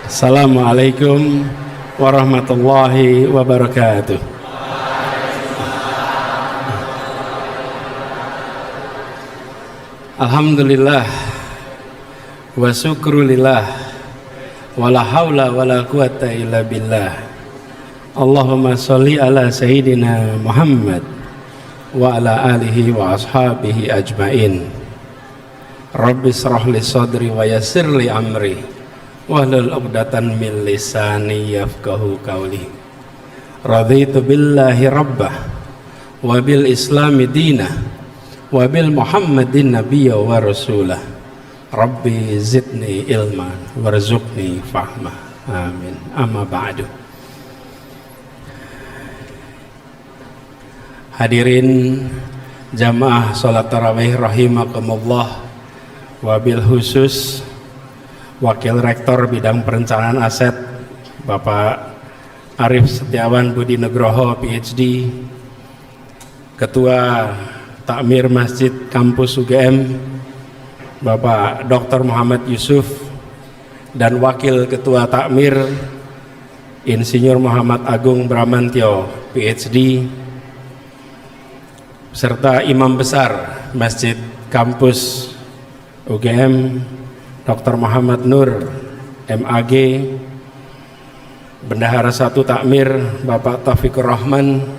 Assalamualaikum warahmatullahi wabarakatuh. Alhamdulillah wa syukrulillah wala haula wala quwata illa billah. Allahumma sholli ala sayyidina Muhammad wa ala alihi wa ashabihi ajmain. Rabbi shrah li sadri wa yassir li amri wahlul 'uqdatan min lisani yafqahu qawli. Raditu billahi rabbah wa bil islami dinah wa bil muhammadin nabiyya wa rasulah. Rabbi zidni ilman warzuqni fahma. Amin. Amma ba'du. Hadirin jamaah salat tarawih rahimakumullah, wabil khusus Wakil Rektor Bidang Perencanaan Aset Bapak Arif Setiawan Budi Nugroho PhD, Ketua Takmir Masjid Kampus UGM Bapak Dr. Muhammad Yusuf, dan Wakil Ketua Takmir Insinyur Muhammad Agung Bramantyo PhD, serta Imam Besar Masjid Kampus UGM Dr. Muhammad Nur MAG, Bendahara 1 Takmir Bapak Taufikur Rahman,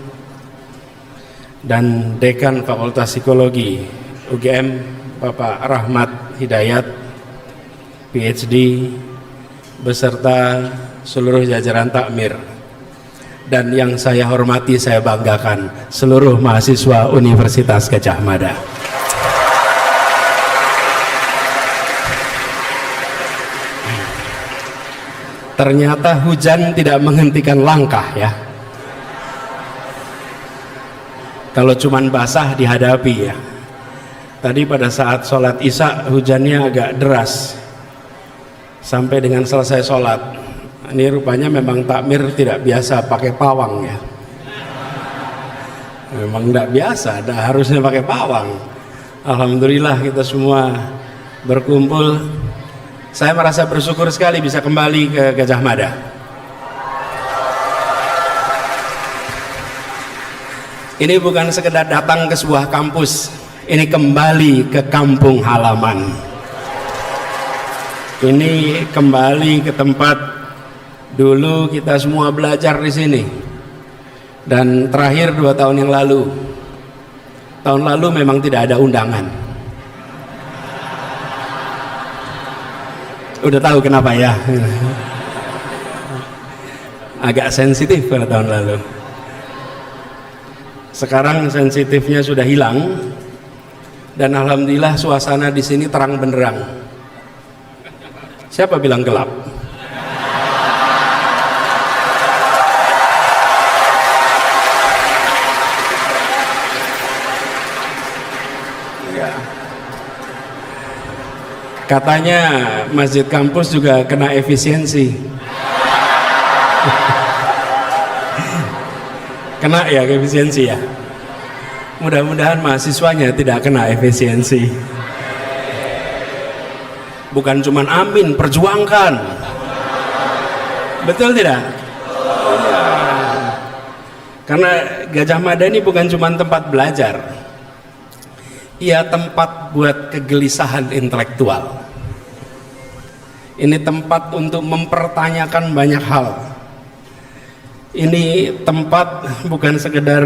dan Dekan Fakultas Psikologi UGM Bapak Rahmat Hidayat PhD, beserta seluruh jajaran takmir, dan yang saya hormati, saya banggakan, seluruh mahasiswa Universitas Gadjah Mada. Ternyata hujan tidak menghentikan langkah ya. Kalau cuman basah dihadapi ya. Tadi pada saat sholat isya hujannya agak deras sampai dengan selesai sholat. Ini rupanya memang takmir tidak biasa pakai pawang ya. Memang tidak biasa, harusnya pakai pawang. Alhamdulillah kita semua berkumpul. Saya merasa bersyukur sekali bisa kembali ke Gadjah Mada. Ini bukan sekedar datang ke sebuah kampus, ini kembali ke kampung halaman. Ini kembali ke tempat dulu kita semua belajar di sini. Dan terakhir 2 tahun yang lalu. Tahun lalu memang tidak ada undangan. Udah tahu kenapa ya? Agak sensitif pada tahun lalu. Sekarang sensitifnya sudah hilang, dan alhamdulillah suasana di sini terang benderang. Siapa bilang gelap? Katanya masjid kampus juga kena efisiensi. Kena ya efisiensi ya. Mudah-mudahan mahasiswanya tidak kena efisiensi. Bukan cuman amin, perjuangkan. Betul tidak? Karena Gadjah Mada ini bukan cuma tempat belajar. Ia tempat buat kegelisahan intelektual. Ini tempat untuk mempertanyakan banyak hal. Ini tempat bukan sekedar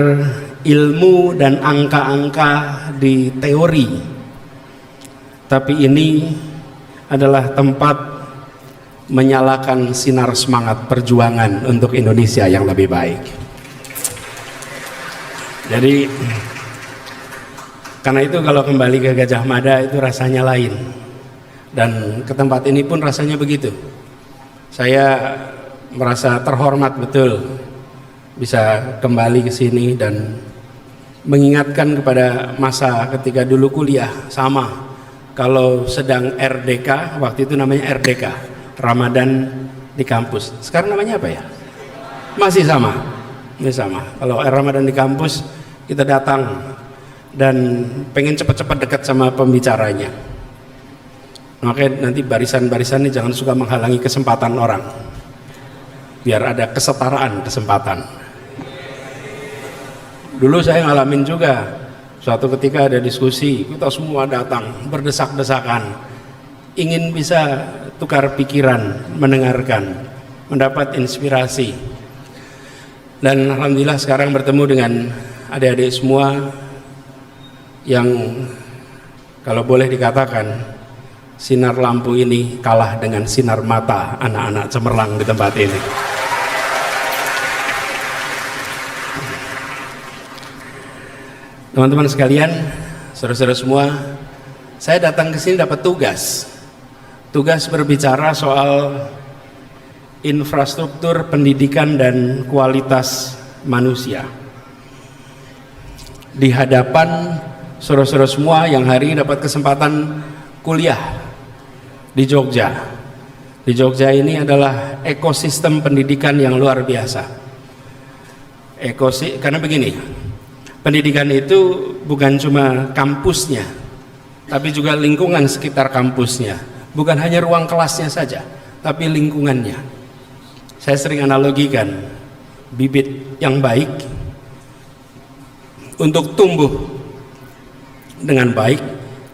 ilmu dan angka-angka di teori, tapi ini adalah tempat menyalakan sinar semangat perjuangan untuk Indonesia yang lebih baik. Jadi karena itu kalau kembali ke Gadjah Mada itu rasanya lain, dan ke tempat ini pun rasanya begitu. Saya merasa terhormat betul bisa kembali ke sini dan mengingatkan kepada masa ketika dulu kuliah. Sama, kalau sedang RDK, waktu itu namanya RDK, Ramadan di kampus. Sekarang namanya apa ya? Masih sama. Ini sama. Kalau Ramadan di kampus kita datang dan pengen cepat-cepat dekat sama pembicaranya. Makanya nanti barisan-barisan ini jangan suka menghalangi kesempatan orang, biar ada kesetaraan kesempatan. Dulu saya ngalamin juga, suatu ketika ada diskusi, kita semua datang berdesak-desakan, ingin bisa tukar pikiran, mendengarkan, mendapat inspirasi. Dan alhamdulillah sekarang bertemu dengan adik-adik semua yang kalau boleh dikatakan sinar lampu ini kalah dengan sinar mata anak-anak cemerlang di tempat ini. Teman-teman sekalian, saudara-saudara semua, saya datang ke sini dapat tugas berbicara soal infrastruktur pendidikan dan kualitas manusia di hadapan saudara-saudara semua yang hari ini dapat kesempatan kuliah di Jogja. Di Jogja ini adalah ekosistem pendidikan yang luar biasa. Karena begini, pendidikan itu bukan cuma kampusnya, tapi juga lingkungan sekitar kampusnya. Bukan hanya ruang kelasnya saja, tapi lingkungannya. Saya sering analogikan, bibit yang baik untuk tumbuh dengan baik,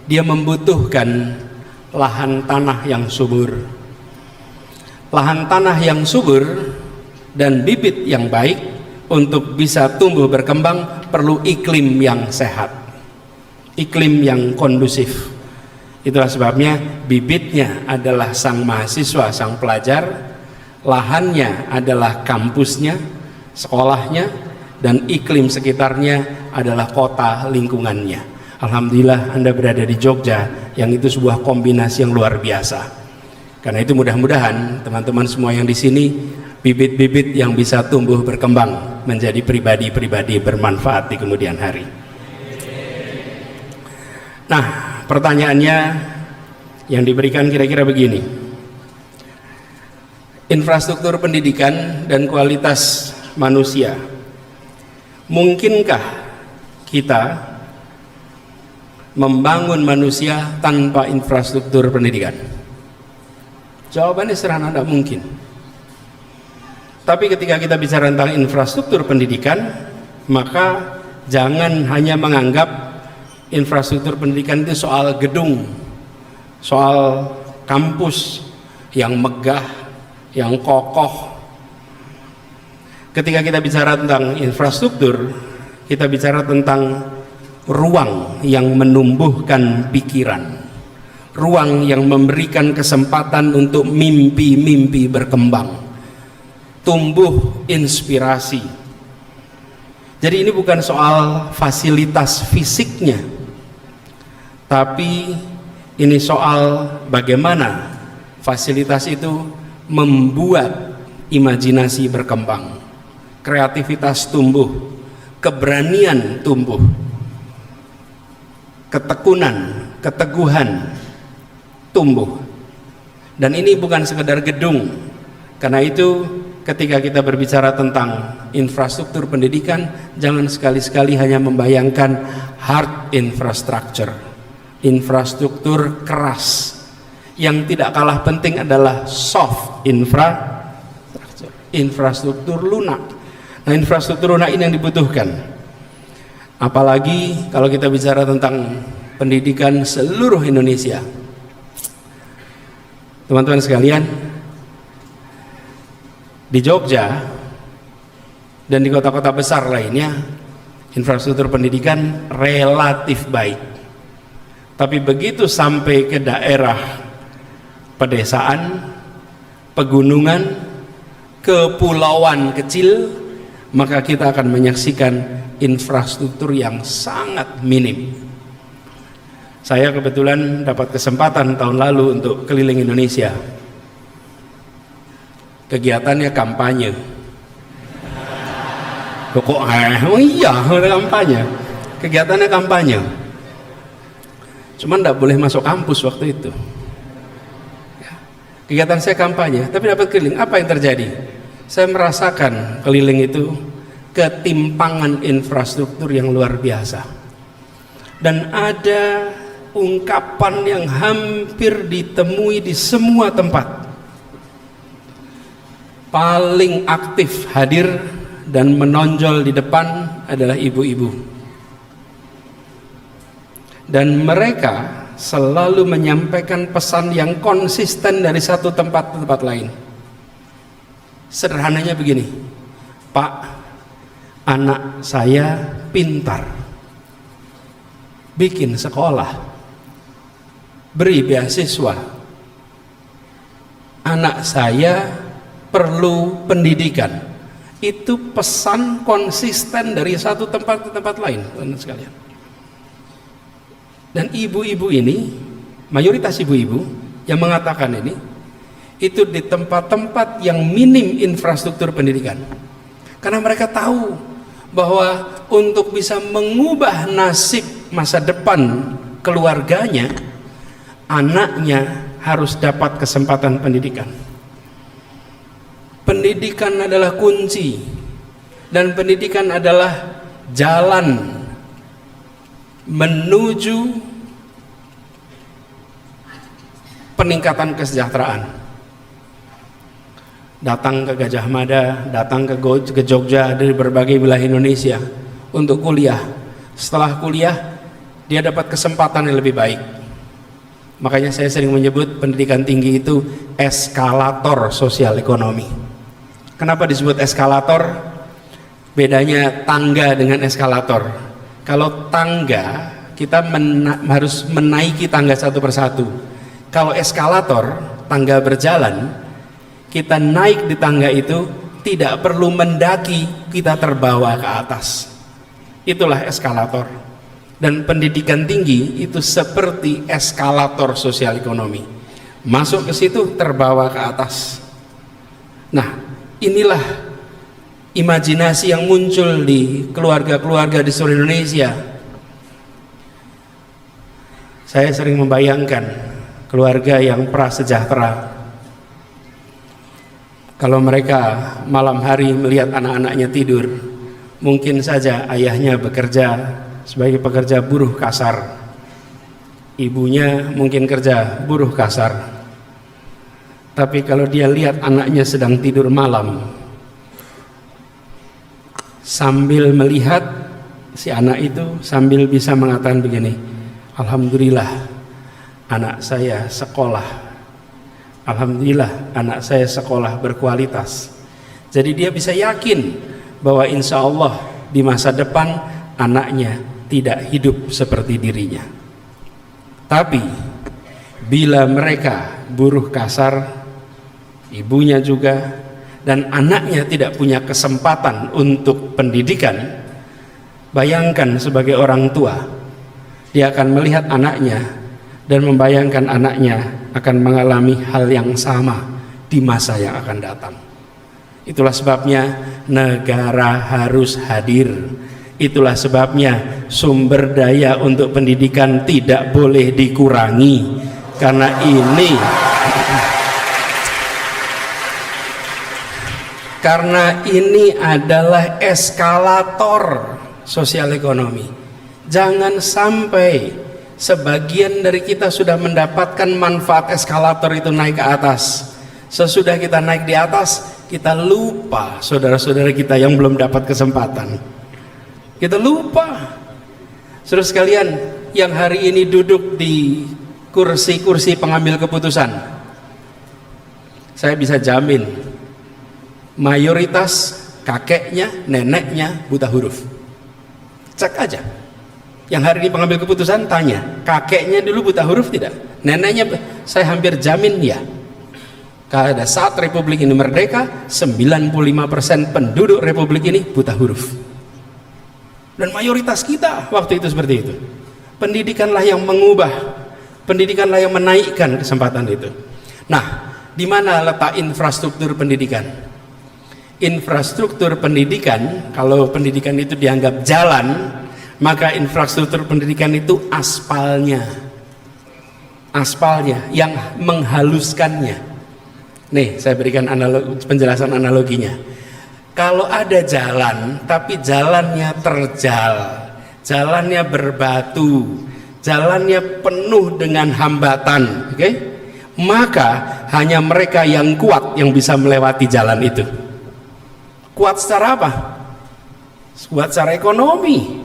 dia membutuhkan lahan tanah yang subur. Lahan tanah yang subur dan bibit yang baik untuk bisa tumbuh berkembang perlu iklim yang sehat, iklim yang kondusif. Itulah sebabnya bibitnya adalah sang mahasiswa, sang pelajar, lahannya adalah kampusnya, sekolahnya, dan iklim sekitarnya adalah kota lingkungannya. Alhamdulillah Anda berada di Jogja, yang itu sebuah kombinasi yang luar biasa. Karena itu mudah-mudahan teman-teman semua yang di sini bibit-bibit yang bisa tumbuh berkembang menjadi pribadi-pribadi bermanfaat di kemudian hari. Nah, pertanyaannya yang diberikan kira-kira begini. Infrastruktur pendidikan dan kualitas manusia. Mungkinkah kita membangun manusia tanpa infrastruktur pendidikan? Jawabannya sederhana, tidak mungkin. Tapi ketika kita bicara tentang infrastruktur pendidikan, maka jangan hanya menganggap infrastruktur pendidikan itu soal gedung, soal kampus yang megah, yang kokoh. Ketika kita bicara tentang infrastruktur, kita bicara tentang ruang yang menumbuhkan pikiran, ruang yang memberikan kesempatan untuk mimpi-mimpi berkembang, tumbuh inspirasi. Jadi ini bukan soal fasilitas fisiknya, tapi ini soal bagaimana fasilitas itu membuat imajinasi berkembang, kreativitas tumbuh, keberanian tumbuh, ketekunan, keteguhan tumbuh. Dan ini bukan sekedar gedung. Karena itu ketika kita berbicara tentang infrastruktur pendidikan, jangan sekali-sekali hanya membayangkan hard infrastructure, infrastruktur keras. Yang tidak kalah penting adalah soft infrastructure, infrastruktur lunak. Nah, infrastruktur lunak ini yang dibutuhkan. Apalagi kalau kita bicara tentang pendidikan seluruh Indonesia. Teman-teman sekalian, di Jogja dan di kota-kota besar lainnya, infrastruktur pendidikan relatif baik. Tapi begitu sampai ke daerah pedesaan, pegunungan, kepulauan kecil, maka kita akan menyaksikan infrastruktur yang sangat minim. Saya kebetulan dapat kesempatan tahun lalu untuk keliling Indonesia. Kegiatannya kampanye. Kok iya kampanye. Kegiatannya kampanye. Cuman tidak boleh masuk kampus waktu itu. Kegiatan saya kampanye, tapi dapat keliling. Apa yang terjadi? Saya merasakan keliling itu ketimpangan infrastruktur yang luar biasa. Dan ada ungkapan yang hampir ditemui di semua tempat. Paling aktif hadir dan menonjol di depan adalah ibu-ibu. Dan mereka selalu menyampaikan pesan yang konsisten dari satu tempat ke tempat lain. Sederhananya begini, Pak, anak saya pintar, bikin sekolah, beri beasiswa. Anak saya perlu pendidikan. Itu pesan konsisten dari satu tempat ke tempat lain, teman-teman sekalian. Dan ibu-ibu ini, mayoritas ibu-ibu yang mengatakan ini, itu di tempat-tempat yang minim infrastruktur pendidikan. Karena mereka tahu bahwa untuk bisa mengubah nasib masa depan keluarganya, anaknya harus dapat kesempatan pendidikan. Pendidikan adalah kunci, dan pendidikan adalah jalan menuju peningkatan kesejahteraan. Datang ke Gajah Mada, datang ke Jogja dari berbagai wilayah Indonesia untuk kuliah. Setelah kuliah, dia dapat kesempatan yang lebih baik. Makanya saya sering menyebut pendidikan tinggi itu eskalator sosial ekonomi. Kenapa disebut eskalator? Bedanya tangga dengan eskalator. Kalau tangga, kita harus menaiki tangga satu persatu. Kalau eskalator, tangga berjalan, kita naik di tangga itu tidak perlu mendaki, kita terbawa ke atas. Itulah eskalator. Dan pendidikan tinggi itu seperti eskalator sosial ekonomi. Masuk ke situ, terbawa ke atas. Nah, inilah imajinasi yang muncul di keluarga-keluarga di seluruh Indonesia. Saya sering membayangkan keluarga yang prasejahtera. Kalau mereka malam hari melihat anak-anaknya tidur, mungkin saja ayahnya bekerja sebagai pekerja buruh kasar, ibunya mungkin kerja buruh kasar. Tapi kalau dia lihat anaknya sedang tidur malam, sambil melihat si anak itu sambil bisa mengatakan begini, alhamdulillah anak saya sekolah, alhamdulillah anak saya sekolah berkualitas. Jadi dia bisa yakin bahwa insya Allah di masa depan anaknya tidak hidup seperti dirinya. Tapi bila mereka buruh kasar, ibunya juga, dan anaknya tidak punya kesempatan untuk pendidikan, bayangkan sebagai orang tua, dia akan melihat anaknya dan membayangkan anaknya akan mengalami hal yang sama di masa yang akan datang. Itulah sebabnya negara harus hadir. Itulah sebabnya sumber daya untuk pendidikan tidak boleh dikurangi, karena ini adalah eskalator sosial ekonomi. Jangan sampai sebagian dari kita sudah mendapatkan manfaat eskalator itu naik ke atas. Sesudah kita naik di atas, kita lupa saudara-saudara kita yang belum dapat kesempatan. Kita lupa. Saudara sekalian yang hari ini duduk di kursi-kursi pengambil keputusan, saya bisa jamin mayoritas kakeknya, neneknya buta huruf. Cek aja. Yang hari ini pengambil keputusan, tanya, kakeknya dulu buta huruf tidak? Neneknya, saya hampir jamin ya. Pada saat Republik ini merdeka, 95% penduduk Republik ini buta huruf. Dan mayoritas kita waktu itu seperti itu. Pendidikanlah yang mengubah, pendidikanlah yang menaikkan kesempatan itu. Nah, di mana letak infrastruktur pendidikan? Infrastruktur pendidikan, kalau pendidikan itu dianggap jalan, maka infrastruktur pendidikan itu aspalnya yang menghaluskannya. Nih, saya berikan penjelasan analoginya. Kalau ada jalan tapi jalannya terjal, jalannya berbatu, jalannya penuh dengan hambatan, oke? Maka hanya mereka yang kuat yang bisa melewati jalan itu. Kuat secara apa? Kuat secara ekonomi,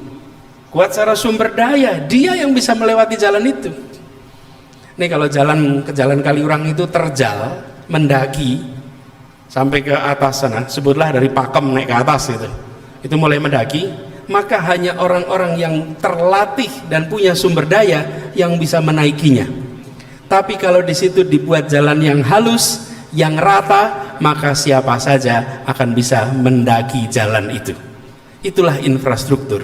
kuat secara sumber daya, dia yang bisa melewati jalan itu. Nih kalau jalan ke Jalan Kaliurang itu terjal, mendaki sampai ke atas sana, sebutlah dari Pakem naik ke atas gitu, itu mulai mendaki, maka hanya orang-orang yang terlatih dan punya sumber daya yang bisa menaikinya. Tapi kalau di situ dibuat jalan yang halus, yang rata, maka siapa saja akan bisa mendaki jalan itu. Itulah infrastruktur.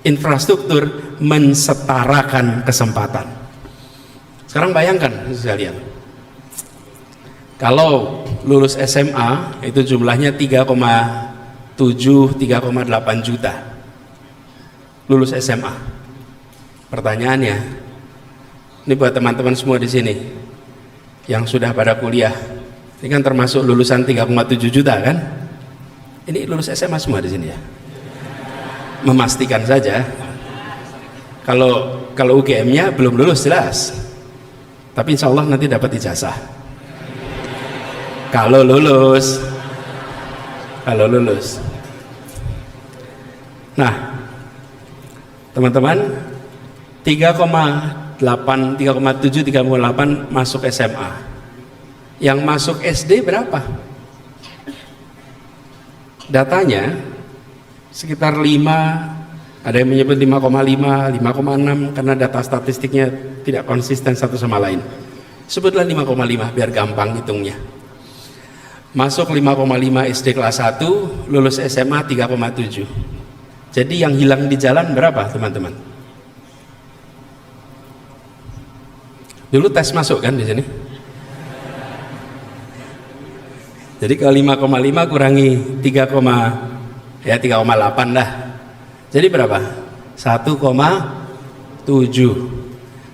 Infrastruktur mensetarakan kesempatan. Sekarang bayangkan sekalian, kalau lulus SMA itu jumlahnya 3,7, 3,8 juta lulus SMA. Pertanyaannya, ini buat teman-teman semua di sini yang sudah pada kuliah, ini kan termasuk lulusan 3,7 juta kan? Ini lulus SMA semua di sini ya? Memastikan saja. Kalau UGM-nya belum lulus jelas, tapi insya Allah nanti dapat ijazah. Kalau lulus. Nah, teman-teman, 3,8, 3,7, 3,8 masuk SMA. Yang masuk SD berapa? Datanya sekitar 5, ada yang menyebut 5,5, 5,6 karena data statistiknya tidak konsisten satu sama lain. Sebutlah 5,5 biar gampang hitungnya. Masuk 5,5 SD kelas 1, lulus SMA 3,7. Jadi yang hilang di jalan berapa, teman-teman? Dulu tes masuk kan di sini? Jadi kalau 5,5 kurangi 3,8 dah. Jadi berapa? 1,7.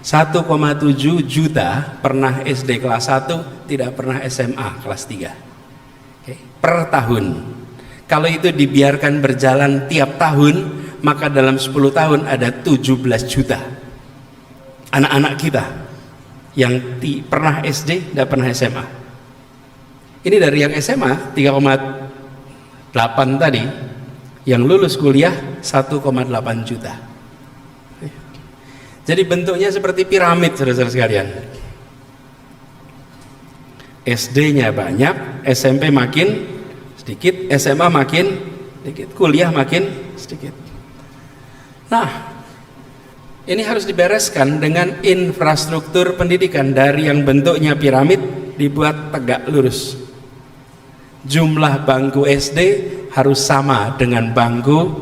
1,7 juta pernah SD kelas 1, tidak pernah SMA kelas 3. Oke, per tahun. Kalau itu dibiarkan berjalan tiap tahun, maka dalam 10 tahun ada 17 juta anak-anak kita yang pernah SD dan pernah SMA. Ini dari yang SMA 3,8 tadi, yang lulus kuliah 1,8 juta. Jadi bentuknya seperti piramid, saudara-saudara sekalian. SD-nya banyak, SMP makin sedikit, SMA makin sedikit, kuliah makin sedikit. Nah, ini harus dibereskan dengan infrastruktur pendidikan. Dari yang bentuknya piramid dibuat tegak lurus. Jumlah bangku SD harus sama dengan bangku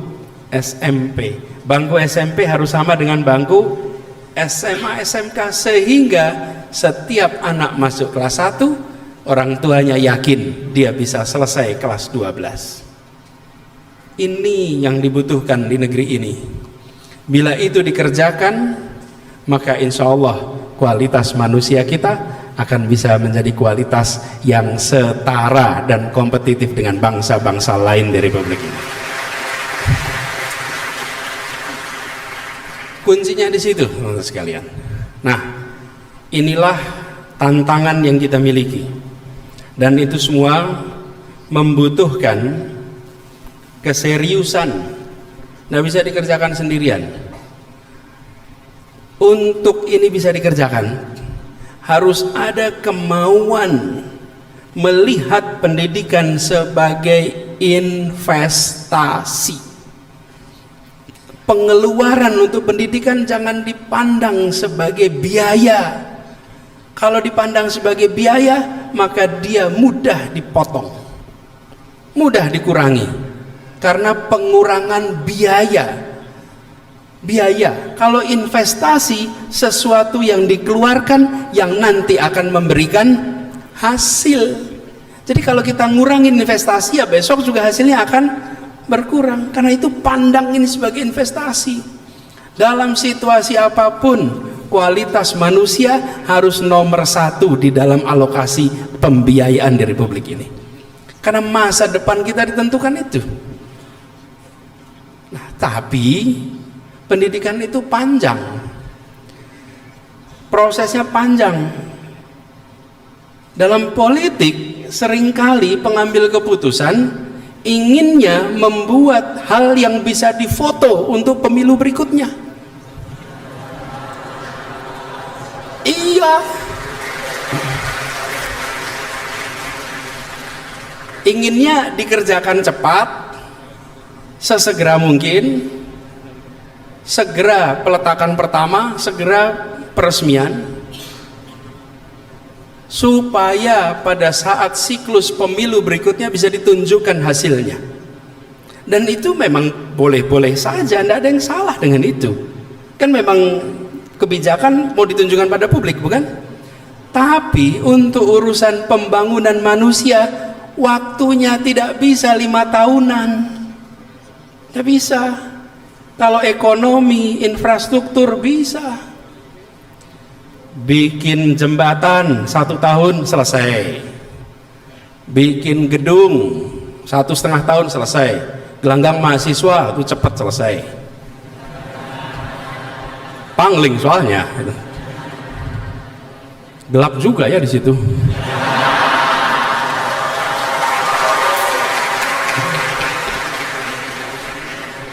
SMP. Bangku SMP harus sama dengan bangku SMA, SMK, sehingga setiap anak masuk kelas 1, orang tuanya yakin dia bisa selesai kelas 12. Ini yang dibutuhkan di negeri ini. Bila itu dikerjakan, maka insya Allah kualitas manusia kita akan bisa menjadi kualitas yang setara dan kompetitif dengan bangsa-bangsa lain di Republik ini. Kuncinya di situ, teman-teman sekalian. Nah, inilah tantangan yang kita miliki, dan itu semua membutuhkan keseriusan. Nggak bisa dikerjakan sendirian. Untuk ini bisa dikerjakan, harus ada kemauan melihat pendidikan sebagai investasi. Pengeluaran untuk pendidikan jangan dipandang sebagai biaya. Kalau dipandang sebagai biaya, maka dia mudah dipotong, mudah dikurangi, karena pengurangan biaya. Kalau investasi, sesuatu yang dikeluarkan yang nanti akan memberikan hasil. Jadi kalau kita ngurangin investasi, ya besok juga hasilnya akan berkurang. Karena itu pandang ini sebagai investasi. Dalam situasi apapun, kualitas manusia harus nomor 1 di dalam alokasi pembiayaan di Republik ini. Karena masa depan kita ditentukan itu. Nah, tapi pendidikan itu panjang. prosesnya panjang. Dalam politik seringkali pengambil keputusan inginnya membuat hal yang bisa difoto untuk pemilu berikutnya. Iya, inginnya dikerjakan cepat, sesegera mungkin, segera peletakan pertama, segera peresmian, supaya pada saat siklus pemilu berikutnya bisa ditunjukkan hasilnya. Dan itu memang boleh-boleh saja, tidak ada yang salah dengan itu. Kan memang kebijakan mau ditunjukkan pada publik, bukan? Tapi untuk urusan pembangunan manusia, waktunya tidak bisa 5 tahunan. Tidak bisa. Kalau ekonomi, infrastruktur bisa. Bikin jembatan 1 tahun selesai, bikin gedung 1,5 tahun selesai, gelanggang mahasiswa itu cepat selesai, pangling soalnya gelap juga ya di situ.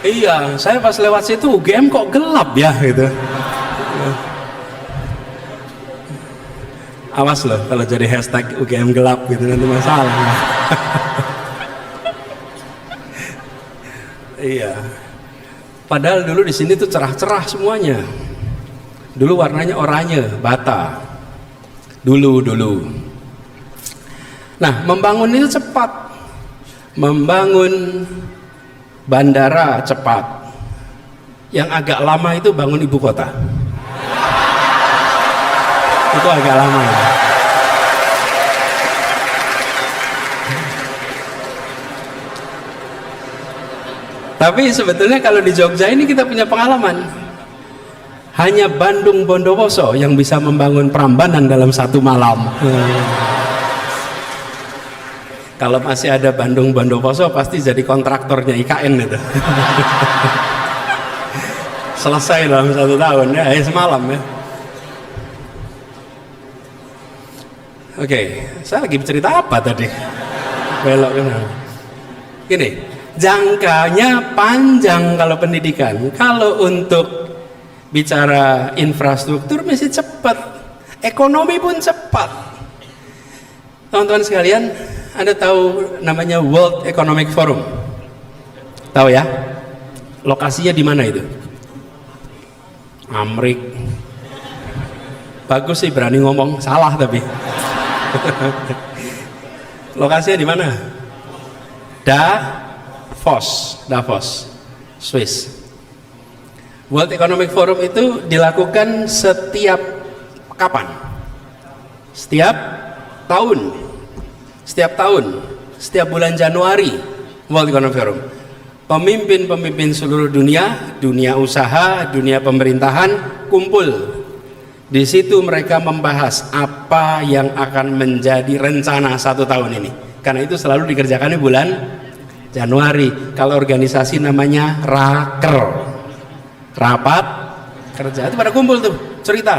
Iya, saya pas lewat situ UGM kok gelap ya gitu. Awas loh kalau jadi hashtag UGM gelap gitu, nanti masalah. Iya. Padahal dulu di sini tuh cerah-cerah semuanya. Dulu warnanya oranye, bata. Dulu. Nah, membangun itu cepat. Membangun bandara cepat. Yang agak lama itu bangun ibu kota. Itu agak lama ya. Tapi sebetulnya kalau di Jogja ini kita punya pengalaman. Hanya Bandung Bondowoso yang bisa membangun Prambanan dalam 1 malam. Kalau masih ada Bandung Bondowoso pasti jadi kontraktornya IKN itu. Selesai dalam 1 tahun ya, semalam ya. Oke, saya lagi bercerita apa tadi? Belok kan? Gini, jangkanya panjang kalau pendidikan. Kalau untuk bicara infrastruktur mesti cepat, ekonomi pun cepat. Teman-teman sekalian, Anda tahu namanya World Economic Forum? Tahu ya? Lokasinya di mana itu? Amrik. Bagus sih berani ngomong, salah tapi. Lokasinya di mana? Davos, Swiss. World Economic Forum itu dilakukan setiap kapan? Setiap tahun. Setiap bulan Januari World Economic Forum. Pemimpin-pemimpin seluruh dunia, dunia usaha, dunia pemerintahan kumpul. Di situ mereka membahas apa yang akan menjadi rencana 1 tahun ini. Karena itu selalu dikerjakan di bulan Januari. Kalau organisasi namanya raker, rapat kerja. Itu pada kumpul tuh cerita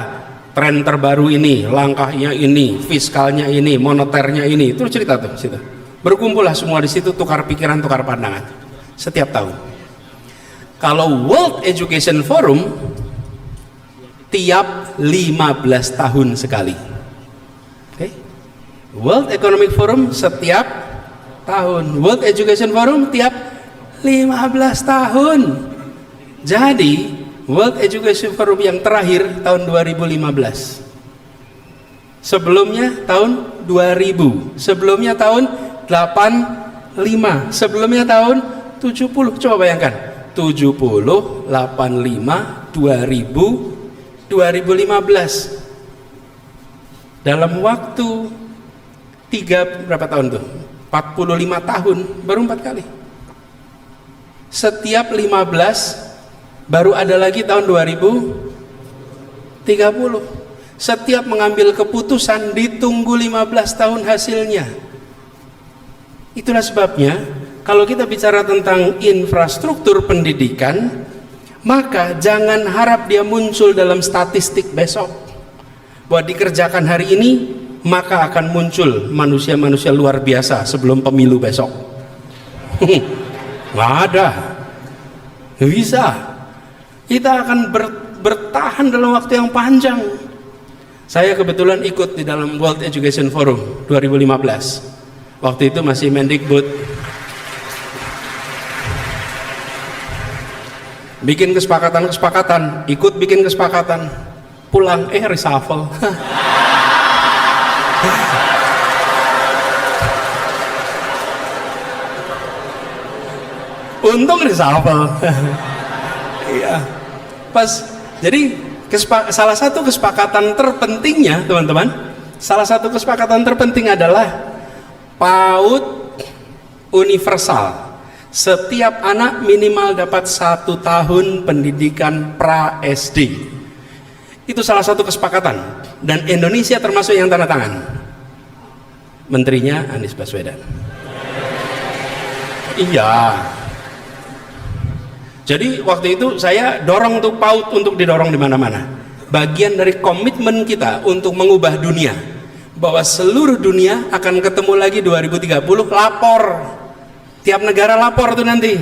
tren terbaru ini, langkahnya ini, fiskalnya ini, moneternya ini. Itu cerita tuh situ. Berkumpullah semua di situ, tukar pikiran, tukar pandangan setiap tahun. Kalau World Education Forum tiap 15 tahun sekali. Okay? World Economic Forum setiap tahun. World Education Forum tiap 15 tahun. Jadi World Education Forum yang terakhir tahun 2015. Sebelumnya tahun 2000. Sebelumnya tahun 85. Sebelumnya tahun 70. Coba bayangkan. 70, 85, 2000, 2015 dalam waktu berapa tahun tuh? 45 tahun, baru 4 kali. Setiap 15 baru ada lagi tahun 2030. Setiap mengambil keputusan ditunggu 15 tahun hasilnya. Itulah sebabnya kalau kita bicara tentang infrastruktur pendidikan, maka jangan harap dia muncul dalam statistik besok. bahwa dikerjakan hari ini, maka akan muncul manusia-manusia luar biasa sebelum pemilu besok. Nggak ada, nggak bisa. Kita akan bertahan dalam waktu yang panjang. Saya kebetulan ikut di dalam World Education Forum 2015. Waktu itu masih Mendikbud. Bikin kesepakatan, ikut bikin kesepakatan, pulang reshuffle. Untung reshuffle. Iya. Pas jadi salah satu kesepakatan terpentingnya, teman-teman, salah satu kesepakatan terpenting adalah PAUD universal. Setiap anak minimal dapat 1 tahun pendidikan pra-SD. Itu salah satu kesepakatan, dan Indonesia termasuk yang tanda tangan. Menterinya Anies Baswedan. Iya. Jadi waktu itu saya dorong untuk PAUD untuk didorong di mana-mana. Bagian dari komitmen kita untuk mengubah dunia, bahwa seluruh dunia akan ketemu lagi 2030, lapor. Tiap negara lapor tuh nanti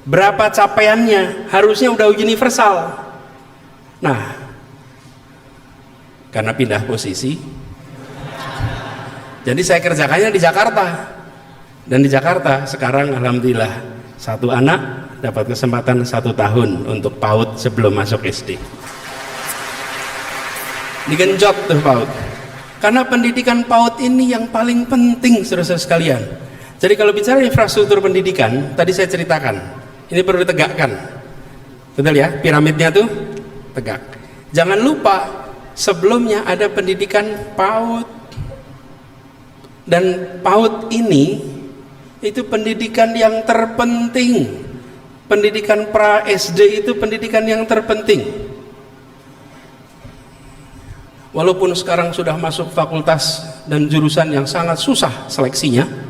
berapa capaiannya, harusnya udah universal. Nah, karena pindah posisi, jadi saya kerjakannya di Jakarta. Dan di Jakarta sekarang alhamdulillah 1 anak dapat kesempatan 1 tahun untuk PAUD sebelum masuk SD. Digenjot tuh PAUD, karena pendidikan PAUD ini yang paling penting, saudara-saudara sekalian. Jadi kalau bicara infrastruktur pendidikan, tadi saya ceritakan, ini perlu ditegakkan. Betul ya, piramidnya tuh tegak. Jangan lupa, sebelumnya ada pendidikan PAUD. Dan PAUD ini, itu pendidikan yang terpenting. Pendidikan pra-SD itu pendidikan yang terpenting. Walaupun sekarang sudah masuk fakultas dan jurusan yang sangat susah seleksinya,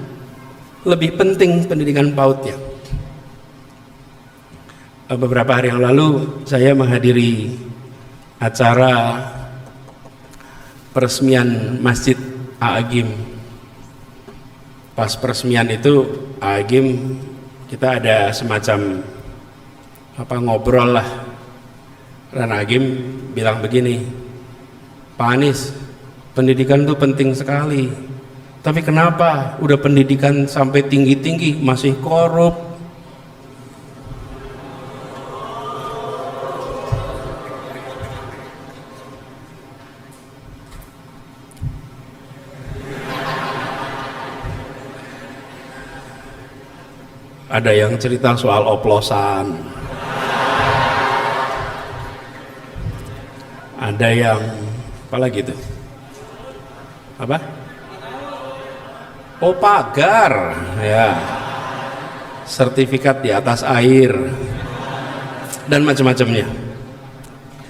lebih penting pendidikan PAUD-nya. Beberapa hari yang lalu saya menghadiri acara peresmian Masjid A'agim. Pas peresmian itu A'agim, kita ada semacam ngobrol lah. Dan A'agim bilang begini, Pak Anies, pendidikan itu penting sekali. Tapi kenapa udah pendidikan sampai tinggi-tinggi masih korup? Ada yang cerita soal oplosan, ada yang apa lagi tuh? Apa? Oh, pagar, ya, sertifikat di atas air, dan macam-macamnya.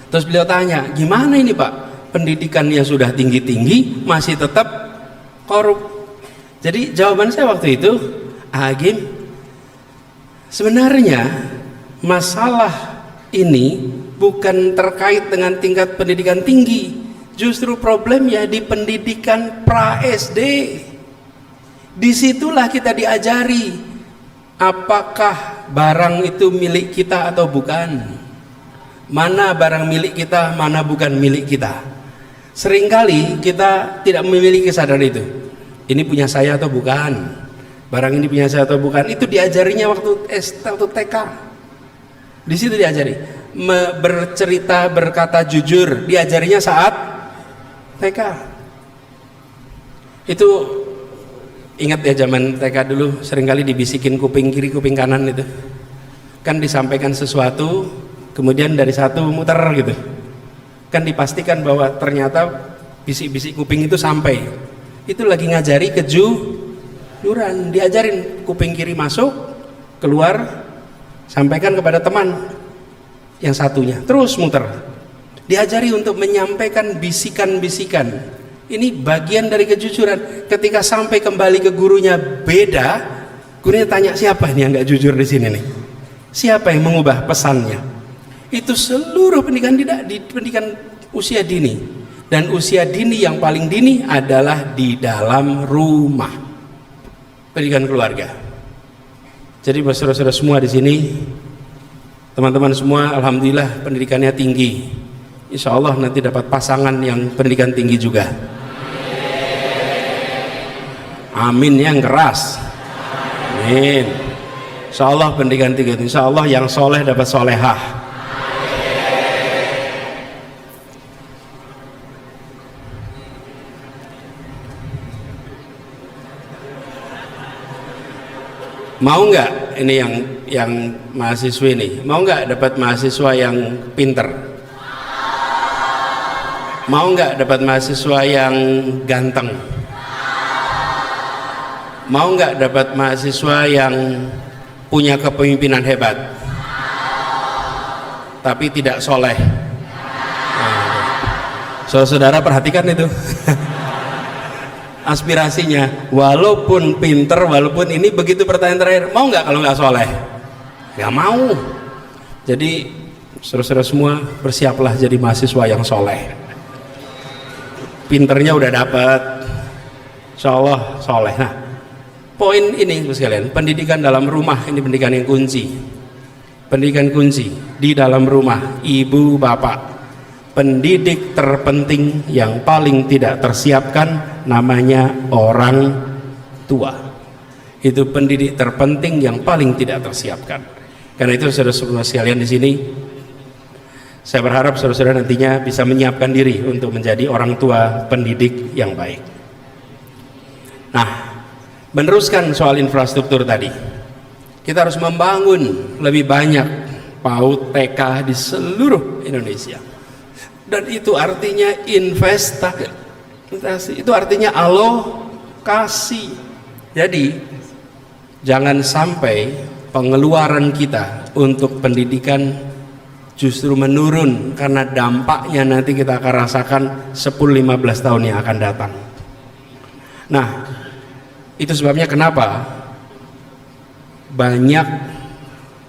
Terus beliau tanya, gimana ini Pak, pendidikannya sudah tinggi-tinggi masih tetap korup? Jadi jawaban saya waktu itu, Agim, sebenarnya masalah ini bukan terkait dengan tingkat pendidikan tinggi, justru problemnya di pendidikan pra-SD. Disitulah kita diajari apakah barang itu milik kita atau bukan, mana barang milik kita, mana bukan milik kita. Seringkali kita tidak memiliki kesadaran itu, ini punya saya atau bukan, barang ini punya saya atau bukan. Itu diajarinya waktu TK. Di situ diajari bercerita, berkata jujur, diajarinya saat TK. Itu ingat ya, zaman TK dulu seringkali dibisikin kuping kiri kuping kanan itu kan, disampaikan sesuatu kemudian dari satu muter gitu kan, dipastikan bahwa ternyata bisik-bisik kuping itu sampai. Itu lagi ngajari kejujuran, diajarin kuping kiri masuk keluar, sampaikan kepada teman yang satunya, terus muter, diajari untuk menyampaikan bisikan-bisikan. Ini bagian dari kejujuran. Ketika sampai kembali ke gurunya beda, gurunya tanya, siapa ini yang nggak jujur di sini nih? Siapa yang mengubah pesannya? Itu seluruh pendidikan di pendidikan usia dini Dan usia dini yang paling dini adalah di dalam rumah. Pendidikan keluarga. Jadi saudara-saudara semua di sini, teman-teman semua, alhamdulillah pendidikannya tinggi. Insya Allah nanti dapat pasangan yang pendidikan tinggi juga. Amin yang keras. Amin. Insya Allah pendidikan tinggi. Insya Allah yang soleh dapat solehah. Mau nggak ini yang mahasiswa ini? Mau nggak dapat mahasiswa yang pinter? Mau nggak dapat mahasiswa yang ganteng? Mau nggak dapat mahasiswa yang punya kepemimpinan hebat tapi tidak soleh? Nah, saudara perhatikan itu. Aspirasinya, walaupun pinter, walaupun ini, begitu pertanyaan terakhir, mau nggak kalau nggak soleh? Nggak mau. Jadi saudara-saudara semua bersiaplah jadi mahasiswa yang soleh. Pinternya udah dapat, insya Allah soleh. Nah, poin ini sekalian, pendidikan dalam rumah ini pendidikan yang kunci. Pendidikan kunci di dalam rumah, ibu bapak. Pendidik terpenting yang paling tidak tersiapkan namanya orang tua. Itu pendidik terpenting yang paling tidak tersiapkan. Karena itu saudara-saudara sekalian di sini, saya berharap saudara-saudara nantinya bisa menyiapkan diri untuk menjadi orang tua pendidik yang baik. Nah, meneruskan soal infrastruktur tadi, kita harus membangun lebih banyak PAUD TK di seluruh Indonesia. Dan itu artinya investasi, itu artinya alokasi. Jadi jangan sampai pengeluaran kita untuk pendidikan justru menurun, karena dampaknya nanti kita akan rasakan 10-15 tahun yang akan datang. Nah, itu sebabnya kenapa banyak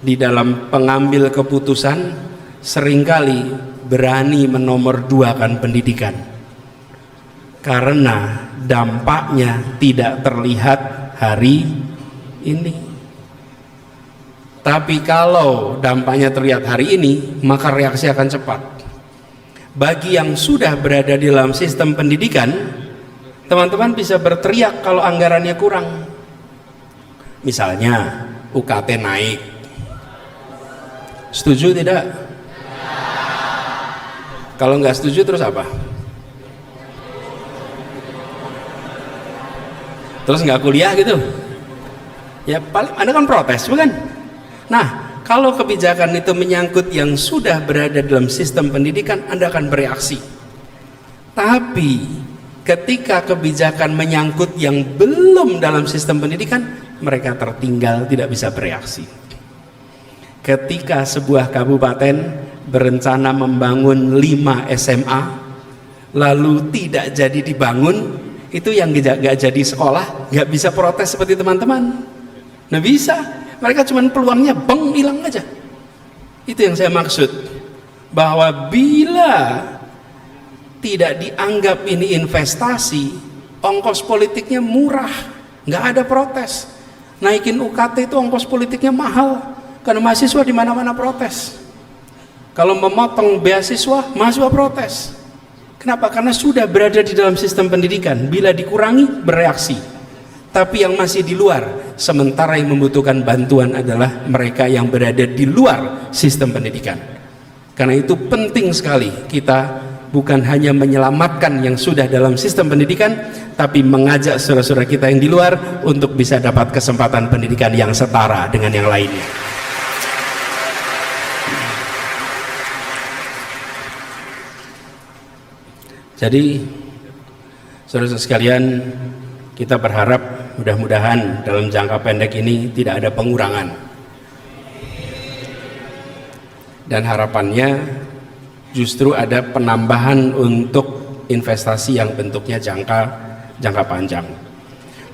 di dalam pengambil keputusan seringkali berani menomorduakan pendidikan, karena dampaknya tidak terlihat hari ini. Tapi kalau dampaknya terlihat hari ini, maka reaksi akan cepat. Bagi yang sudah berada di dalam sistem pendidikan, teman-teman bisa berteriak kalau anggarannya kurang. Misalnya UKT naik, setuju tidak? Kalau nggak setuju terus apa? Terus nggak kuliah gitu? Ya paling Anda kan protes, bukan? Nah, kalau kebijakan itu menyangkut yang sudah berada dalam sistem pendidikan, Anda akan bereaksi. Tapi ketika kebijakan menyangkut yang belum dalam sistem pendidikan, mereka tertinggal, tidak bisa bereaksi. Ketika sebuah kabupaten berencana membangun 5 SMA lalu tidak jadi dibangun, itu yang gak jadi sekolah gak bisa protes seperti teman-teman. Nah bisa, mereka cuman peluangnya beng, hilang aja. Itu yang saya maksud, bahwa bila tidak dianggap ini investasi, ongkos politiknya murah, nggak ada protes. Naikin UKT itu ongkos politiknya mahal, karena mahasiswa di mana-mana protes. Kalau memotong beasiswa, mahasiswa protes. Kenapa? Karena sudah berada di dalam sistem pendidikan. Bila dikurangi, bereaksi. Tapi yang masih di luar, sementara yang membutuhkan bantuan adalah mereka yang berada di luar sistem pendidikan. Karena itu penting sekali kita bukan hanya menyelamatkan yang sudah dalam sistem pendidikan, tapi mengajak saudara-saudara kita yang di luar untuk bisa dapat kesempatan pendidikan yang setara dengan yang lainnya. Jadi saudara-saudara sekalian, kita berharap mudah-mudahan dalam jangka pendek ini tidak ada pengurangan, dan harapannya justru ada penambahan untuk investasi yang bentuknya jangka panjang.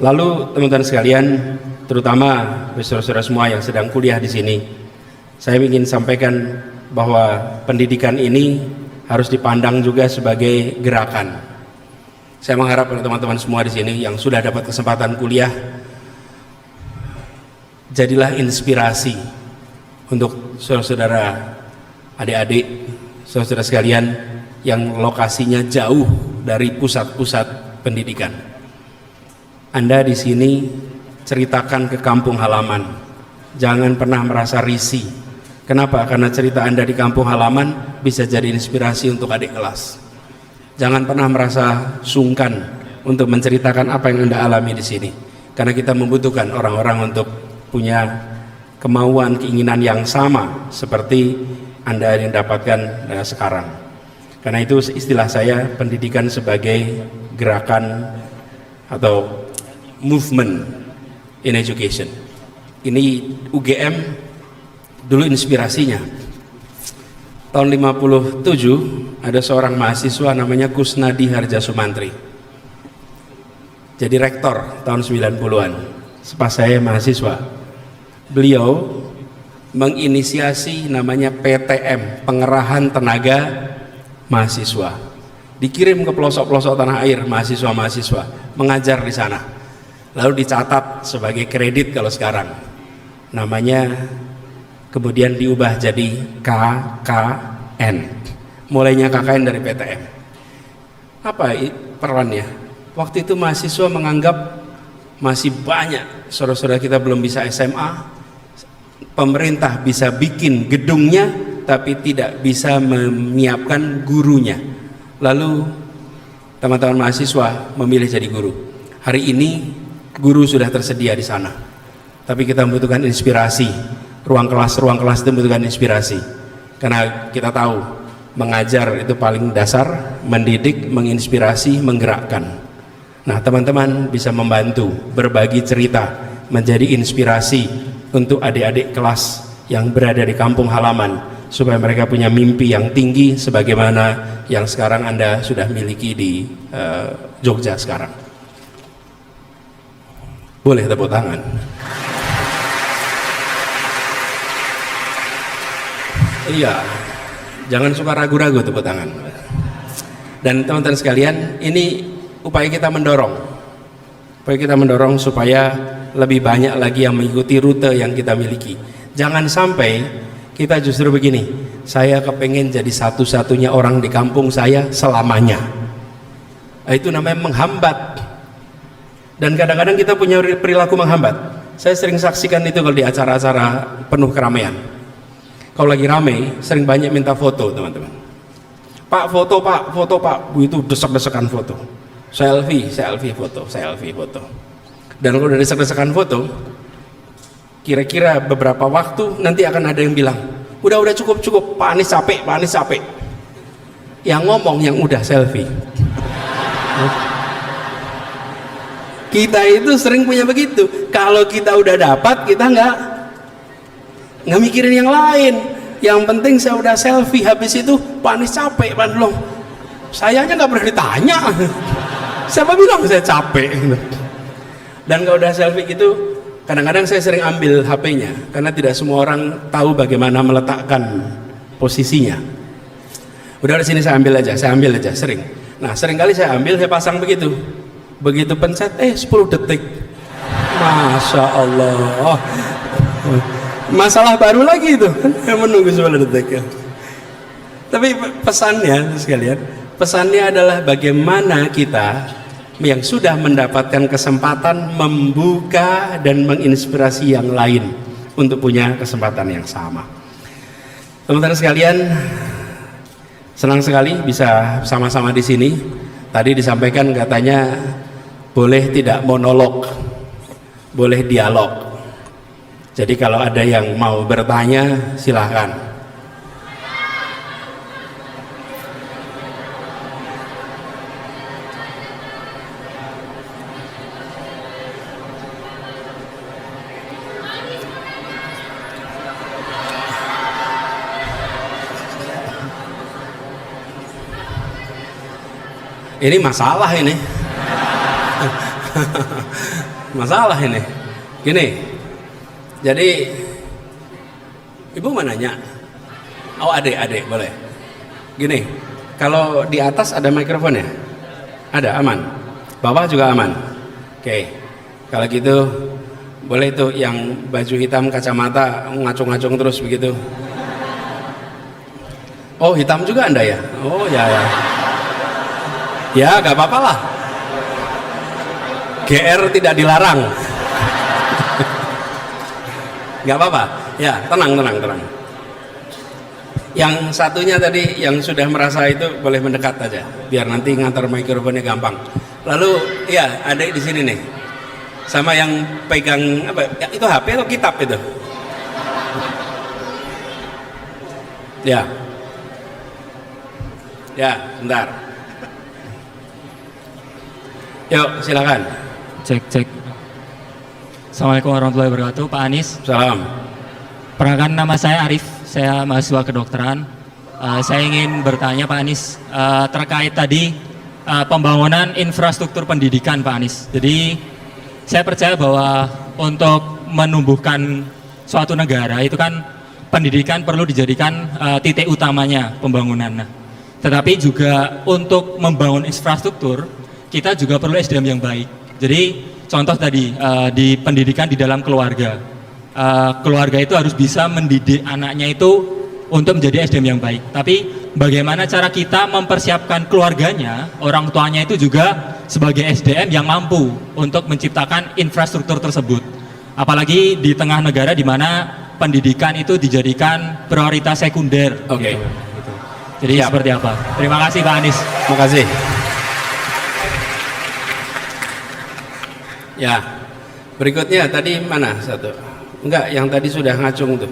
Lalu teman-teman sekalian, terutama saudara-saudara semua yang sedang kuliah di sini, saya ingin sampaikan bahwa pendidikan ini harus dipandang juga sebagai gerakan. Saya mengharap pada teman-teman semua di sini yang sudah dapat kesempatan kuliah, jadilah inspirasi untuk saudara-saudara, adik-adik, saudara-saudara sekalian yang lokasinya jauh dari pusat-pusat pendidikan. Anda di sini ceritakan ke kampung halaman, jangan pernah merasa risih. Kenapa? Karena cerita Anda di kampung halaman bisa jadi inspirasi untuk adik kelas. Jangan pernah merasa sungkan untuk menceritakan apa yang Anda alami di sini, karena kita membutuhkan orang-orang untuk punya kemauan, keinginan yang sama seperti Anda yang dapatkan sekarang. Karena itu istilah saya pendidikan sebagai gerakan atau movement in education. Ini UGM dulu inspirasinya. Tahun 57 ada seorang mahasiswa namanya Kusnadi Harja Sumantri. Jadi rektor tahun 90-an. Pas saya mahasiswa, beliau menginisiasi namanya PTM, Pengerahan Tenaga Mahasiswa. Dikirim ke pelosok-pelosok tanah air mahasiswa-mahasiswa mengajar di sana. Lalu dicatat sebagai kredit kalau sekarang. Namanya kemudian diubah jadi KKN. Mulainya KKN dari PTM. Apa perannya? Waktu itu mahasiswa menganggap masih banyak saudara-saudara kita belum bisa SMA. Pemerintah bisa bikin gedungnya tapi tidak bisa menyiapkan gurunya. Lalu teman-teman mahasiswa memilih jadi guru. Hari ini guru sudah tersedia di sana. Tapi kita membutuhkan inspirasi. Ruang kelas itu membutuhkan inspirasi. Karena kita tahu mengajar itu paling dasar, mendidik, menginspirasi, menggerakkan. Nah, teman-teman bisa membantu berbagi cerita, menjadi inspirasi untuk adik-adik kelas yang berada di kampung halaman, supaya mereka punya mimpi yang tinggi sebagaimana yang sekarang Anda sudah miliki di Jogja sekarang. Boleh tepuk tangan. Iya, jangan suka ragu-ragu tepuk tangan. Dan teman-teman sekalian, ini upaya kita mendorong supaya lebih banyak lagi yang mengikuti rute yang kita miliki. Jangan sampai kita justru begini, saya kepengen jadi satu-satunya orang di kampung saya selamanya. Itu namanya menghambat. Dan kadang-kadang kita punya perilaku menghambat. Saya sering saksikan itu kalau di acara-acara penuh keramaian. Kalau lagi rame, sering banyak minta foto, teman-teman. Pak, foto pak, itu desek-desekan foto. Selfie foto. Dan kalau udah desek-desekan foto, kira-kira beberapa waktu nanti akan ada yang bilang, udah cukup, Pak Anies capek. Yang ngomong yang udah selfie. Kita itu sering punya begitu. Kalau kita udah dapat, kita nggak mikirin yang lain. Yang penting saya udah selfie, habis itu Pak Anies capek, Pak belum. Saya aja nggak pernah ditanya. Siapa bilang saya capek? Dan kalau udah selfie gitu, kadang-kadang saya sering ambil HP-nya karena tidak semua orang tahu bagaimana meletakkan posisinya. Udah di sini saya ambil aja sering. Nah, sering kali saya ambil, saya pasang begitu. Begitu pencet 10 detik. Masya Allah. Masalah baru lagi itu, menunggu 10 detik. Tapi pesannya sekalian, pesannya adalah bagaimana kita yang sudah mendapatkan kesempatan membuka dan menginspirasi yang lain untuk punya kesempatan yang sama. Teman-teman sekalian, senang sekali bisa sama-sama di sini. Tadi disampaikan katanya boleh tidak monolog, boleh dialog. Jadi kalau ada yang mau bertanya, silahkan. Ini masalah ini. Masalah ini. Gini. Jadi ibu mau nanya. Oh, adik boleh. Gini. Kalau di atas ada mikrofon ya? Ada, aman. Bawah juga aman. Oke. Kalau gitu boleh tuh yang baju hitam kacamata ngacung-ngacung terus begitu. Oh, hitam juga Anda ya? Oh, ya ya. Ya, gak apa-apa lah. GR tidak dilarang. Gak apa-apa. Ya, tenang. Yang satunya tadi yang sudah merasa itu boleh mendekat aja, biar nanti ngantar mikrofonnya gampang. Lalu ya ada di sini nih, sama yang pegang apa? Ya, itu HP atau kitab itu? Ya, bentar. Yuk, silakan. Cek. Assalamualaikum warahmatullahi wabarakatuh, Pak Anies. Salam. Perkenalkan, nama saya Arif. Saya mahasiswa kedokteran. Saya ingin bertanya Pak Anies terkait tadi pembangunan infrastruktur pendidikan Pak Anies. Jadi saya percaya bahwa untuk menumbuhkan suatu negara itu kan pendidikan perlu dijadikan titik utamanya pembangunan. Tetapi juga untuk membangun infrastruktur kita juga perlu SDM yang baik. Jadi contoh tadi di pendidikan di dalam keluarga. Keluarga itu harus bisa mendidik anaknya itu untuk menjadi SDM yang baik. Tapi bagaimana cara kita mempersiapkan keluarganya, orang tuanya itu juga sebagai SDM yang mampu untuk menciptakan infrastruktur tersebut. Apalagi di tengah negara di mana pendidikan itu dijadikan prioritas sekunder. Oke. Gitu. Jadi seperti apa? Terima kasih Pak Anies. Terima kasih. Ya, berikutnya tadi mana satu? Enggak, yang tadi sudah ngacung tuh.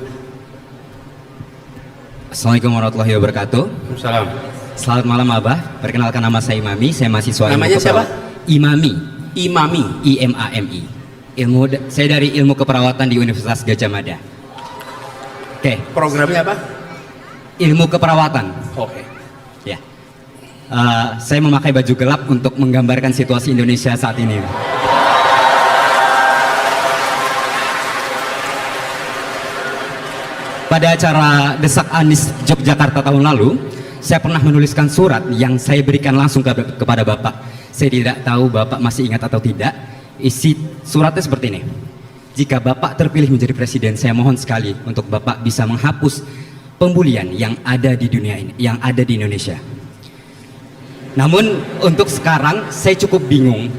Assalamualaikum warahmatullahi wabarakatuh. Salam. Selamat malam Abah. Perkenalkan nama saya Imami. Saya mahasiswa Namanya siapa? Imami. Imami. IMAMI. Saya dari ilmu keperawatan di Universitas Gadjah Mada. Oke. Programnya apa? Ilmu keperawatan. Oke. Ya. Saya memakai baju gelap untuk menggambarkan situasi Indonesia saat ini. Pada acara Desak Anies Yogyakarta tahun lalu, saya pernah menuliskan surat yang saya berikan langsung kepada Bapak. Saya tidak tahu Bapak masih ingat atau tidak. Isi suratnya seperti ini. Jika Bapak terpilih menjadi presiden, saya mohon sekali untuk Bapak bisa menghapus pembulian yang ada di dunia ini, yang ada di Indonesia. Namun untuk sekarang saya cukup bingung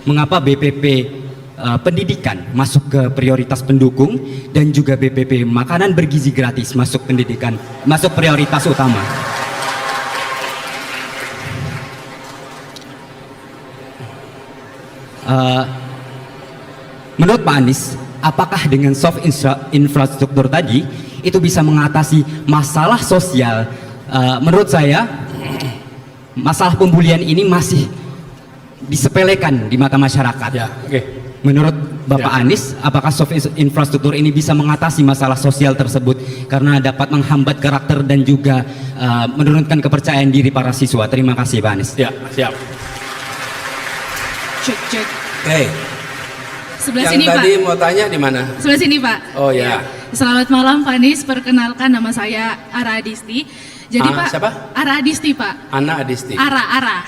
mengapa BPP pendidikan masuk ke prioritas pendukung dan juga BPP makanan bergizi gratis masuk prioritas utama. Menurut Pak Anies, apakah dengan soft infrastruktur tadi itu bisa mengatasi masalah sosial? Menurut saya masalah pembulian ini masih disepelekan di mata masyarakat. Ya, oke. Menurut Bapak Anies, apakah soft infrastruktur ini bisa mengatasi masalah sosial tersebut karena dapat menghambat karakter dan juga menurunkan kepercayaan diri para siswa? Terima kasih Pak Anies. Ya, siap. Cek. Oke. Sebelah Yang sini tadi Pak. mau tanya di mana? Sebelah sini Pak. Oh ya. Selamat malam Pak Anies, perkenalkan nama saya Ara Adisti. Jadi Pak. Siapa? Ara Adisti Pak. Ana Adisti. Ara.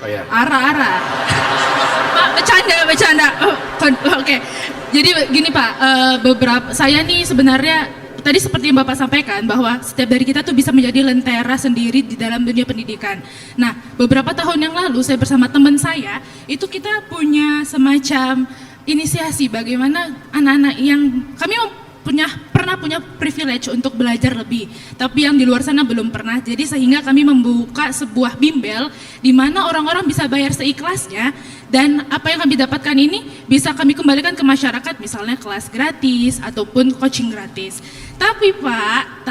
Oh ya. Ara. Pak, bercanda. Oke. Jadi gini Pak, saya nih sebenarnya tadi seperti yang Bapak sampaikan bahwa setiap dari kita tuh bisa menjadi lentera sendiri di dalam dunia pendidikan. Nah, beberapa tahun yang lalu saya bersama teman saya itu kita punya semacam inisiasi bagaimana anak-anak yang kami pernah punya privilege untuk belajar lebih, tapi yang di luar sana belum pernah. Jadi sehingga kami membuka sebuah bimbel di mana orang-orang bisa bayar seikhlasnya dan apa yang kami dapatkan ini bisa kami kembalikan ke masyarakat, misalnya kelas gratis ataupun coaching gratis. Tapi Pak,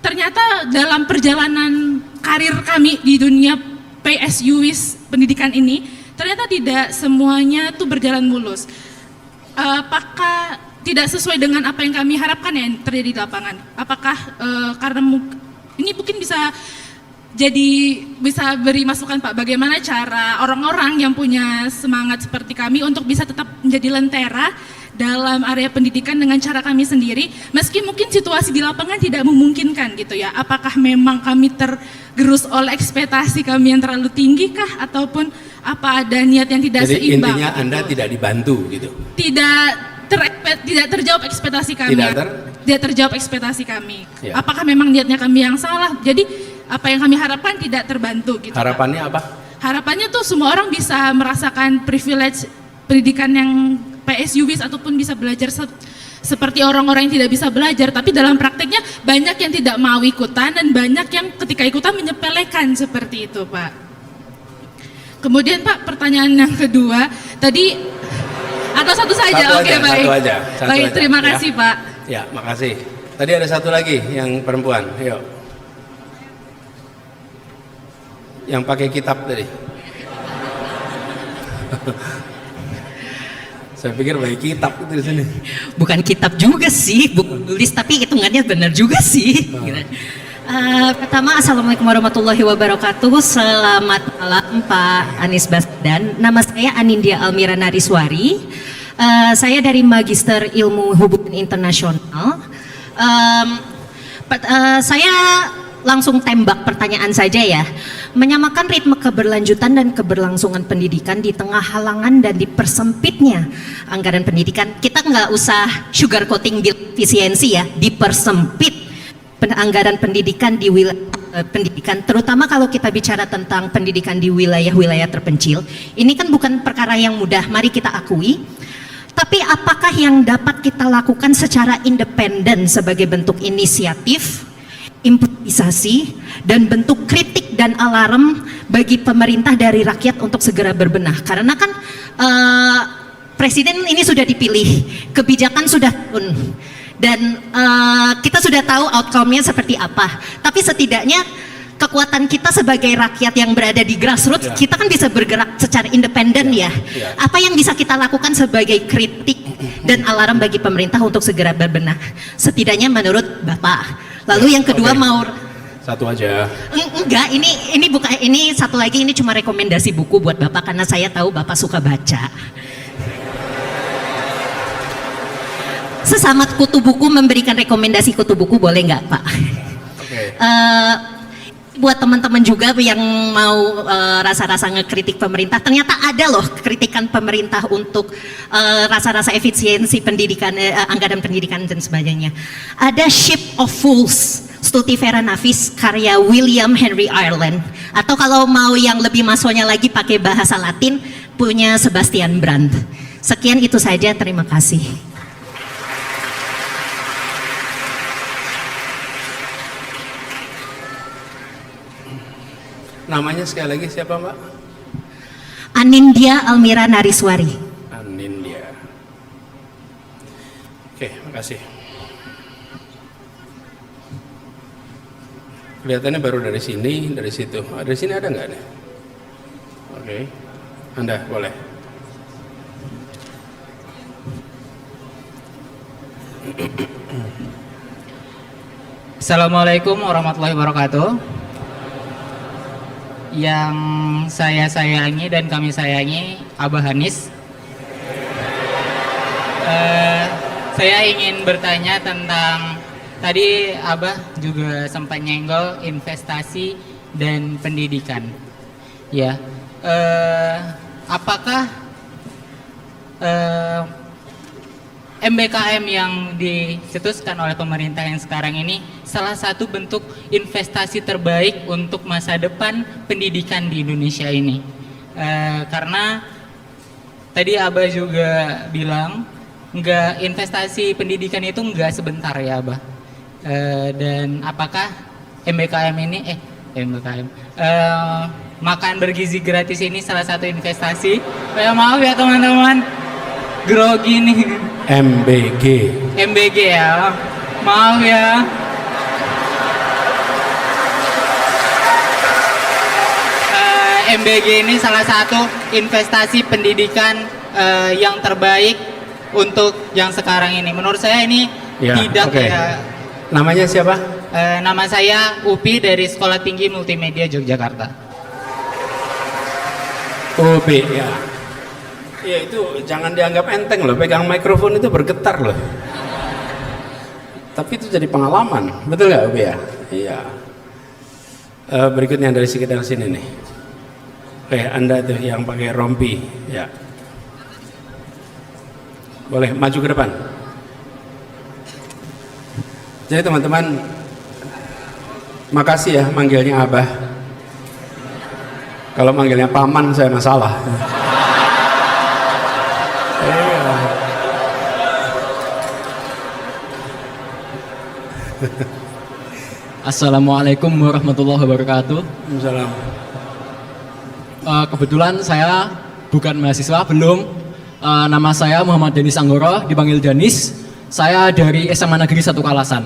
ternyata dalam perjalanan karir kami di dunia PSU pendidikan ini ternyata tidak semuanya tuh berjalan mulus. Apakah tidak sesuai dengan apa yang kami harapkan yang terjadi di lapangan? Apakah karena ini mungkin bisa beri masukan Pak, bagaimana cara orang-orang yang punya semangat seperti kami untuk bisa tetap menjadi lentera dalam area pendidikan dengan cara kami sendiri, meski mungkin situasi di lapangan tidak memungkinkan gitu ya. Apakah memang kami tergerus oleh ekspektasi kami yang terlalu tinggi kah, ataupun apa ada niat yang tidak Jadi seimbang? intinya Anda tidak dibantu gitu. Tidak terjawab ekspektasi kami. Tidak terjawab ekspektasi kami. Ya. Apakah memang niatnya kami yang salah? Jadi apa yang kami harapkan tidak terbantu gitu. Harapannya apa? Harapannya tuh semua orang bisa merasakan privilege pendidikan yang PSUWIS ataupun bisa belajar seperti orang-orang yang tidak bisa belajar, tapi dalam prakteknya banyak yang tidak mau ikutan dan banyak yang ketika ikutan menyepelekan seperti itu, Pak. Kemudian Pak, pertanyaan yang kedua tadi atau satu saja? Oke, baik. Satu aja. Baik, terima ya. kasih Pak. Ya, makasih. Tadi ada satu lagi yang perempuan, yuk. Yang pakai kitab tadi. Saya pikir bayi kitab itu di sini. Bukan kitab juga sih, buku tulis, tapi hitungannya benar juga sih. Pertama, Assalamualaikum warahmatullahi wabarakatuh. Selamat malam Pak Anies Baswedan. Nama saya Anindya Almira Nariswari. Saya dari Magister Ilmu Hubungan Internasional. Saya langsung tembak pertanyaan saja ya. Menyamakan ritme keberlanjutan dan keberlangsungan pendidikan di tengah halangan dan dipersempitnya anggaran pendidikan. Kita nggak usah sugar coating efisiensi ya, dipersempit anggaran pendidikan di wilayah pendidikan, terutama kalau kita bicara tentang pendidikan di wilayah-wilayah terpencil. Ini kan bukan perkara yang mudah, mari kita akui. Tapi apakah yang dapat kita lakukan secara independen sebagai bentuk inisiatif, improvisasi, dan bentuk kritik dan alarm bagi pemerintah dari rakyat untuk segera berbenah? Karena kan presiden ini sudah dipilih, kebijakan sudah turun, dan kita sudah tahu outcome-nya seperti apa. Tapi setidaknya kekuatan kita sebagai rakyat yang berada di grassroots, kita kan bisa bergerak secara independen ya. Apa yang bisa kita lakukan sebagai kritik dan alarm bagi pemerintah untuk segera berbenah? Setidaknya menurut Bapak. Lalu yang kedua mau satu aja. Enggak, ini bukan, ini satu lagi, ini cuma rekomendasi buku buat Bapak karena saya tahu Bapak suka baca. Sesama kutu buku memberikan rekomendasi kutu buku boleh nggak Pak? Buat teman-teman juga yang mau rasa-rasa ngekritik pemerintah, ternyata ada loh kritikan pemerintah untuk rasa-rasa efisiensi pendidikan, anggaran pendidikan dan sebagainya. Ada Ship of Fools, Stultifera Nafis, karya William Henry Ireland. Atau kalau mau yang lebih masonya lagi pakai bahasa Latin, punya Sebastian Brand. Sekian itu saja, terima kasih. Namanya sekali lagi siapa Mbak? Anindya Almira Nariswari. Anindya. Oke, makasih. Kelihatannya baru dari sini, dari situ. Dari sini ada nggak nih? Oke, Anda boleh. Assalamualaikum warahmatullahi wabarakatuh. Yang saya sayangi dan kami sayangi Abah Anies. Saya ingin bertanya tentang, tadi Abah juga sempat nyenggol investasi dan pendidikan. Ya, apakah MBKM yang dicetuskan oleh pemerintah yang sekarang ini salah satu bentuk investasi terbaik untuk masa depan pendidikan di Indonesia ini? Karena tadi Abah juga bilang nggak, investasi pendidikan itu nggak sebentar ya Abah. Dan apakah MBKM ini makan bergizi gratis ini salah satu investasi? Maaf ya teman-teman, grogi nih. MBG ya, maaf ya. MBG ini salah satu investasi pendidikan yang terbaik untuk yang sekarang ini. Menurut saya ini tidak ya. Namanya siapa? Nama saya Upi dari Sekolah Tinggi Multimedia Yogyakarta. Upi ya. Ya itu jangan dianggap enteng loh, pegang mikrofon itu bergetar loh. Tapi itu jadi pengalaman, betul nggak Ubi ya? Iya. Berikutnya dari sekitar sini nih. Oke, Anda tuh yang pakai rompi, ya. Boleh maju ke depan. Jadi teman-teman, makasih ya manggilnya Abah. Kalau manggilnya paman saya masalah. Assalamualaikum warahmatullahi wabarakatuh. Waalaikumsalam. Kebetulan saya bukan mahasiswa, belum. Nama saya Muhammad Denis Anggoro, dipanggil Danis. Saya dari SMA Negeri 1 Kalasan.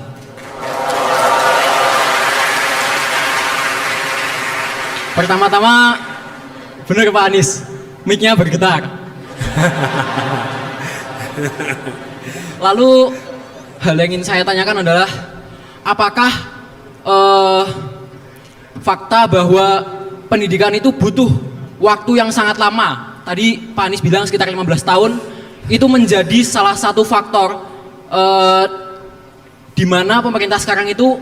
Pertama-tama, benar Pak Anies, mic-nya bergetar. Lalu hal yang ingin saya tanyakan adalah, apakah fakta bahwa pendidikan itu butuh waktu yang sangat lama? Tadi Pak Anies bilang sekitar 15 tahun, itu menjadi salah satu faktor di mana pemerintah sekarang itu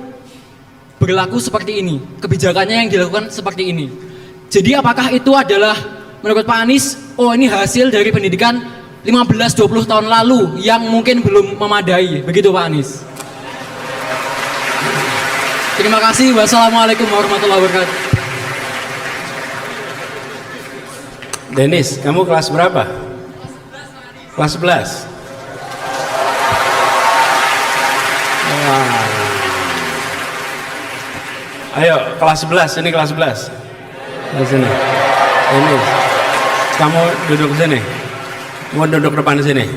berlaku seperti ini, kebijakannya yang dilakukan seperti ini. Jadi apakah itu adalah menurut Pak Anies, oh ini hasil dari pendidikan 15-20 tahun lalu yang mungkin belum memadai, begitu Pak Anies? Terima kasih. Wassalamualaikum warahmatullahi wabarakatuh. Denis, kamu kelas berapa? Kelas 11. Wah. Ayo, kelas 11, ini kelas 11. Di sini. Ini. Kamu duduk sini. Mau duduk depan sini.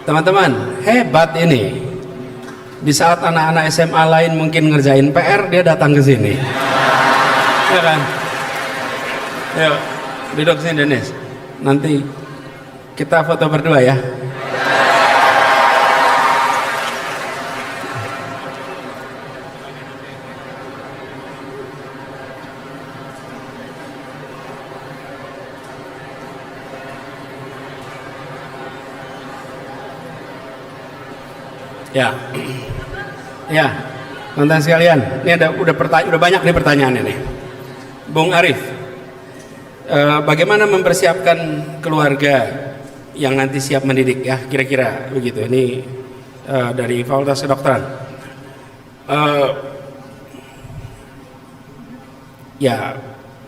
Teman-teman, hebat ini. Di saat anak-anak SMA lain mungkin ngerjain PR, dia datang ke sini. Ya kan? Ayo, duduk sini Denis. Nanti kita foto berdua ya. Ya, ya, teman-teman sekalian, ini udah banyak nih pertanyaan ini. Bung Arif, bagaimana mempersiapkan keluarga yang nanti siap mendidik ya, kira-kira begitu. Ini dari Fakultas Kedokteran. Ya,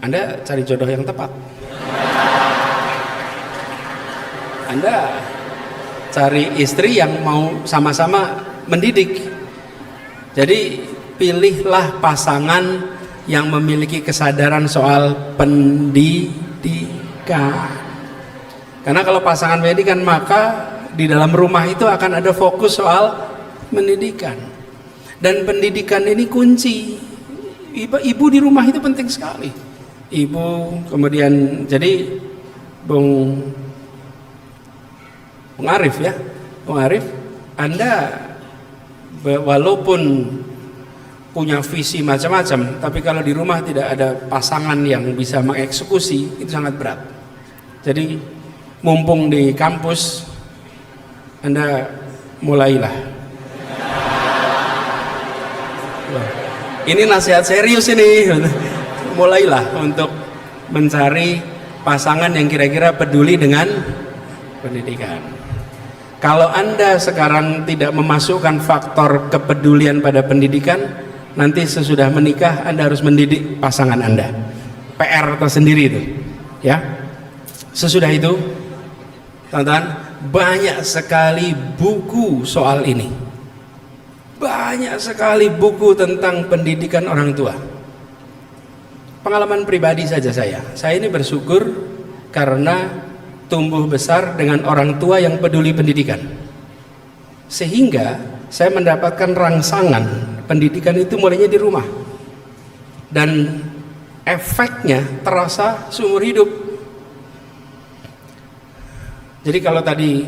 Anda cari jodoh yang tepat. Anda cari istri yang mau sama-sama mendidik. Jadi pilihlah pasangan yang memiliki kesadaran soal pendidikan. Karena kalau pasangan pendidikan, maka di dalam rumah itu akan ada fokus soal pendidikan. Dan pendidikan ini kunci. Ibu di rumah itu penting sekali. Ibu, kemudian jadi Bung Arif ya, Bung Arif, Anda walaupun punya visi macam-macam, tapi kalau di rumah tidak ada pasangan yang bisa mengeksekusi, itu sangat berat. Jadi mumpung di kampus, Anda mulailah. Ini nasihat serius ini, mulailah untuk mencari pasangan yang kira-kira peduli dengan pendidikan. Kalau Anda sekarang tidak memasukkan faktor kepedulian pada pendidikan, nanti sesudah menikah Anda harus mendidik pasangan Anda. PR tersendiri itu, ya. Sesudah itu, teman-teman, banyak sekali buku soal ini. Banyak sekali buku tentang pendidikan orang tua. Pengalaman pribadi saja saya ini bersyukur karena tumbuh besar dengan orang tua yang peduli pendidikan, sehingga saya mendapatkan rangsangan pendidikan itu mulainya di rumah, dan efeknya terasa seumur hidup. Jadi kalau tadi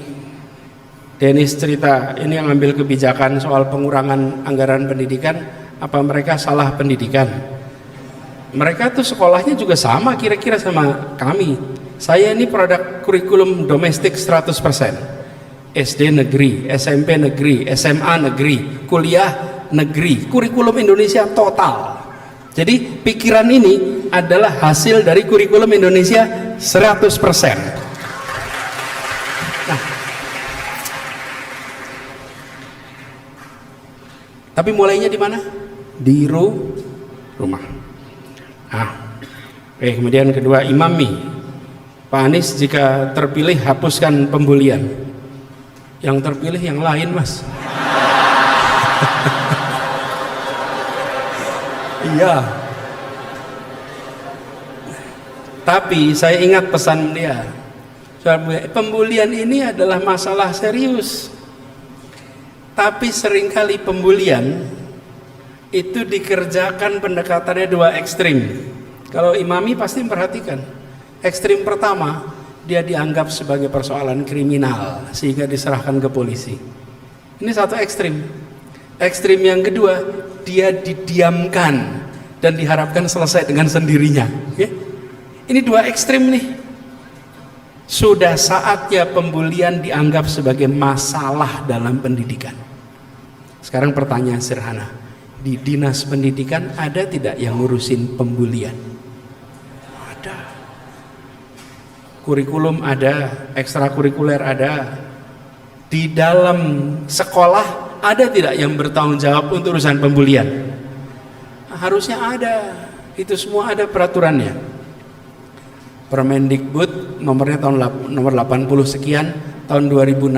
Denis cerita ini yang ambil kebijakan soal pengurangan anggaran pendidikan, apa mereka salah pendidikan? mereka tuh sekolahnya juga sama kira-kira sama kami. Saya ini produk kurikulum domestik 100%. SD negeri, SMP negeri, SMA negeri, kuliah negeri, kurikulum Indonesia total. Jadi pikiran ini adalah hasil dari kurikulum Indonesia 100%. Nah, tapi mulainya di mana? Di rumah. Nah, oke, kemudian kedua, imami. Pak Anies jika terpilih hapuskan pembulian. Yang terpilih yang lain, Mas. Iya. Tapi saya ingat pesan dia. Pembulian ini adalah masalah serius. Tapi seringkali pembulian itu dikerjakan pendekatannya dua ekstrim. Kalau imami pasti memperhatikan. Ekstrim pertama, dia dianggap sebagai persoalan kriminal sehingga diserahkan ke polisi. Ini satu ekstrim. Ekstrim yang kedua, dia didiamkan dan diharapkan selesai dengan sendirinya. Ya? Ini dua ekstrim nih. Sudah saatnya pembulian dianggap sebagai masalah dalam pendidikan. Sekarang pertanyaan sederhana, di dinas pendidikan ada tidak yang ngurusin pembulian? Ada. Kurikulum ada, ekstrakurikuler ada. Di dalam sekolah ada tidak yang bertanggung jawab untuk urusan pembulian? Harusnya ada. Itu semua ada peraturannya. Permendikbud nomornya nomor 80 sekian tahun 2016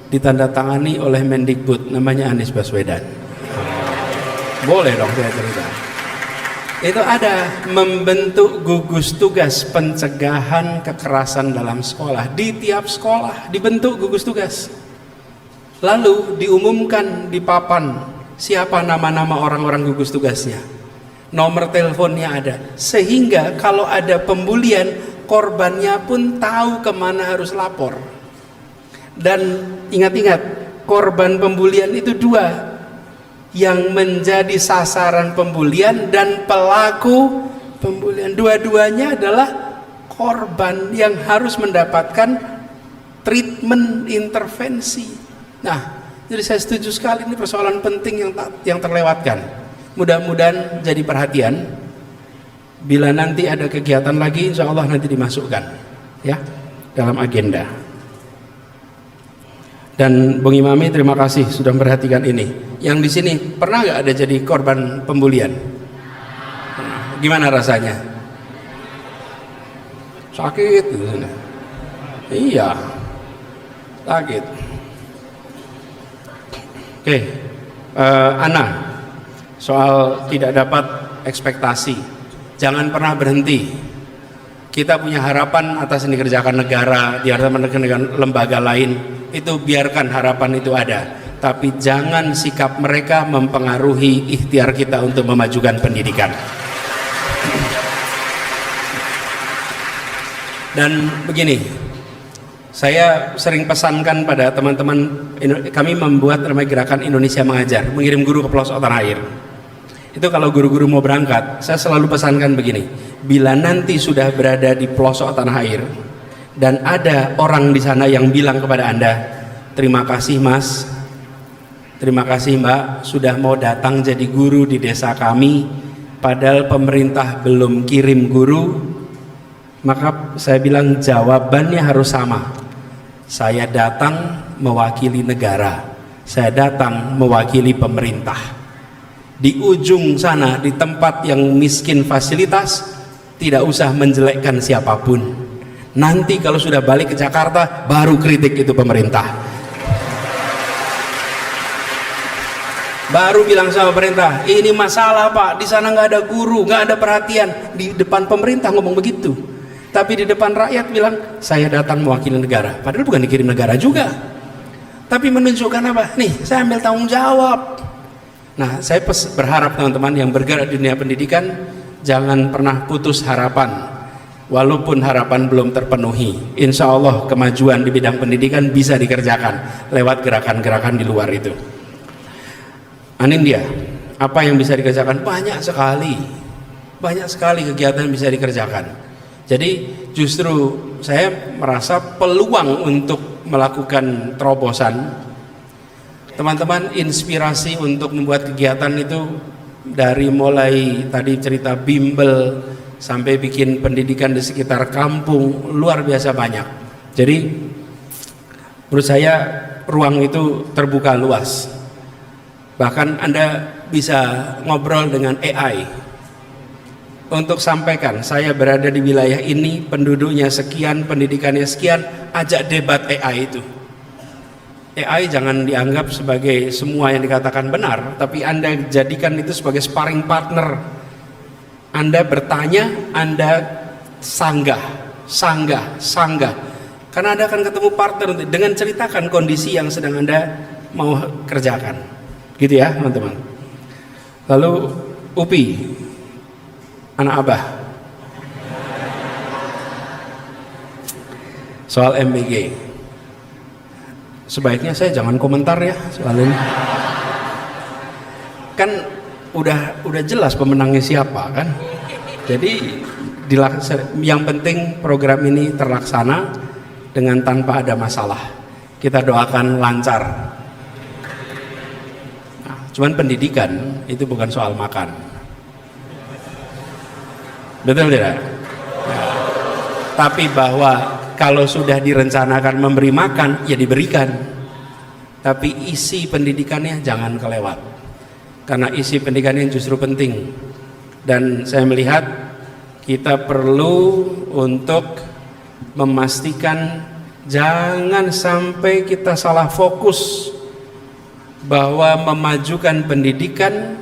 ditandatangani oleh Mendikbud namanya Anies Baswedan. Boleh dong saya cerita. Itu ada membentuk gugus tugas pencegahan kekerasan dalam sekolah. Di tiap sekolah dibentuk gugus tugas. Lalu diumumkan di papan siapa nama-nama orang-orang gugus tugasnya. Nomor teleponnya ada. Sehingga kalau ada pembulian, korbannya pun tahu kemana harus lapor. Dan ingat-ingat, korban pembulian itu dua. Yang menjadi sasaran pembulian dan pelaku pembulian. Dua-duanya adalah korban yang harus mendapatkan treatment intervensi. Nah, jadi saya setuju sekali ini persoalan penting yang terlewatkan. Mudah-mudahan jadi perhatian. Bila nanti ada kegiatan lagi, insya Allah nanti dimasukkan ya dalam agenda. Dan Bung Imami terima kasih sudah memperhatikan ini. Yang di sini pernah nggak ada jadi korban pembulian? Gimana rasanya? Sakit gitu. Iya, sakit. Oke, Ana, soal tidak dapat ekspektasi, jangan pernah berhenti. Kita punya harapan atas yang dikerjakan negara, diharapkan dengan lembaga lain, itu biarkan harapan itu ada. Tapi jangan sikap mereka mempengaruhi ikhtiar kita untuk memajukan pendidikan. Dan begini, saya sering pesankan pada teman-teman, kami membuat namanya Gerakan Indonesia Mengajar, mengirim guru ke pelosok tanah air. Itu kalau guru-guru mau berangkat, saya selalu pesankan begini, bila nanti sudah berada di pelosok tanah air dan ada orang di sana yang bilang kepada Anda, terima kasih Mas, terima kasih Mbak sudah mau datang jadi guru di desa kami, padahal pemerintah belum kirim guru, maka saya bilang jawabannya harus sama. Saya datang mewakili negara, saya datang mewakili pemerintah. Di ujung sana, di tempat yang miskin fasilitas, tidak usah menjelekkan siapapun. Nanti kalau sudah balik ke Jakarta, baru kritik itu pemerintah. Baru bilang sama pemerintah, ini masalah Pak, di sana nggak ada guru, nggak ada perhatian. Di depan pemerintah ngomong begitu. Tapi di depan rakyat bilang, saya datang mewakili negara. Padahal bukan dikirim negara juga. Tapi menunjukkan apa? Nih, saya ambil tanggung jawab. Nah, saya berharap teman-teman yang bergerak di dunia pendidikan jangan pernah putus harapan. Walaupun harapan belum terpenuhi, insya Allah kemajuan di bidang pendidikan bisa dikerjakan lewat gerakan-gerakan di luar itu. Anindya, apa yang bisa dikerjakan? Banyak sekali. banyak sekali kegiatan yang bisa dikerjakan. Jadi justru saya merasa peluang untuk melakukan terobosan, teman-teman, inspirasi untuk membuat kegiatan itu dari mulai tadi cerita bimbel sampai bikin pendidikan di sekitar kampung luar biasa banyak. Jadi menurut saya ruang itu terbuka luas. Bahkan Anda bisa ngobrol dengan AI untuk sampaikan, saya berada di wilayah ini, penduduknya sekian, pendidikannya sekian, ajak debat AI itu. AI jangan dianggap sebagai semua yang dikatakan benar, tapi Anda jadikan itu sebagai sparring partner. Anda bertanya, Anda sanggah. Karena Anda akan ketemu partner dengan ceritakan kondisi yang sedang Anda mau kerjakan. Gitu ya, teman-teman. Lalu Upi, anak Abah, soal MBG, sebaiknya saya jangan komentar ya soal ini. Kan udah jelas pemenangnya siapa kan. Jadi yang penting program ini terlaksana dengan tanpa ada masalah. Kita doakan lancar. Nah, cuman pendidikan itu bukan soal makan. Betul tidak? Ya. Tapi bahwa kalau sudah direncanakan memberi makan, ya diberikan. Tapi isi pendidikannya jangan kelewat. Karena isi pendidikannya justru penting. Dan saya melihat kita perlu untuk memastikan jangan sampai kita salah fokus bahwa memajukan pendidikan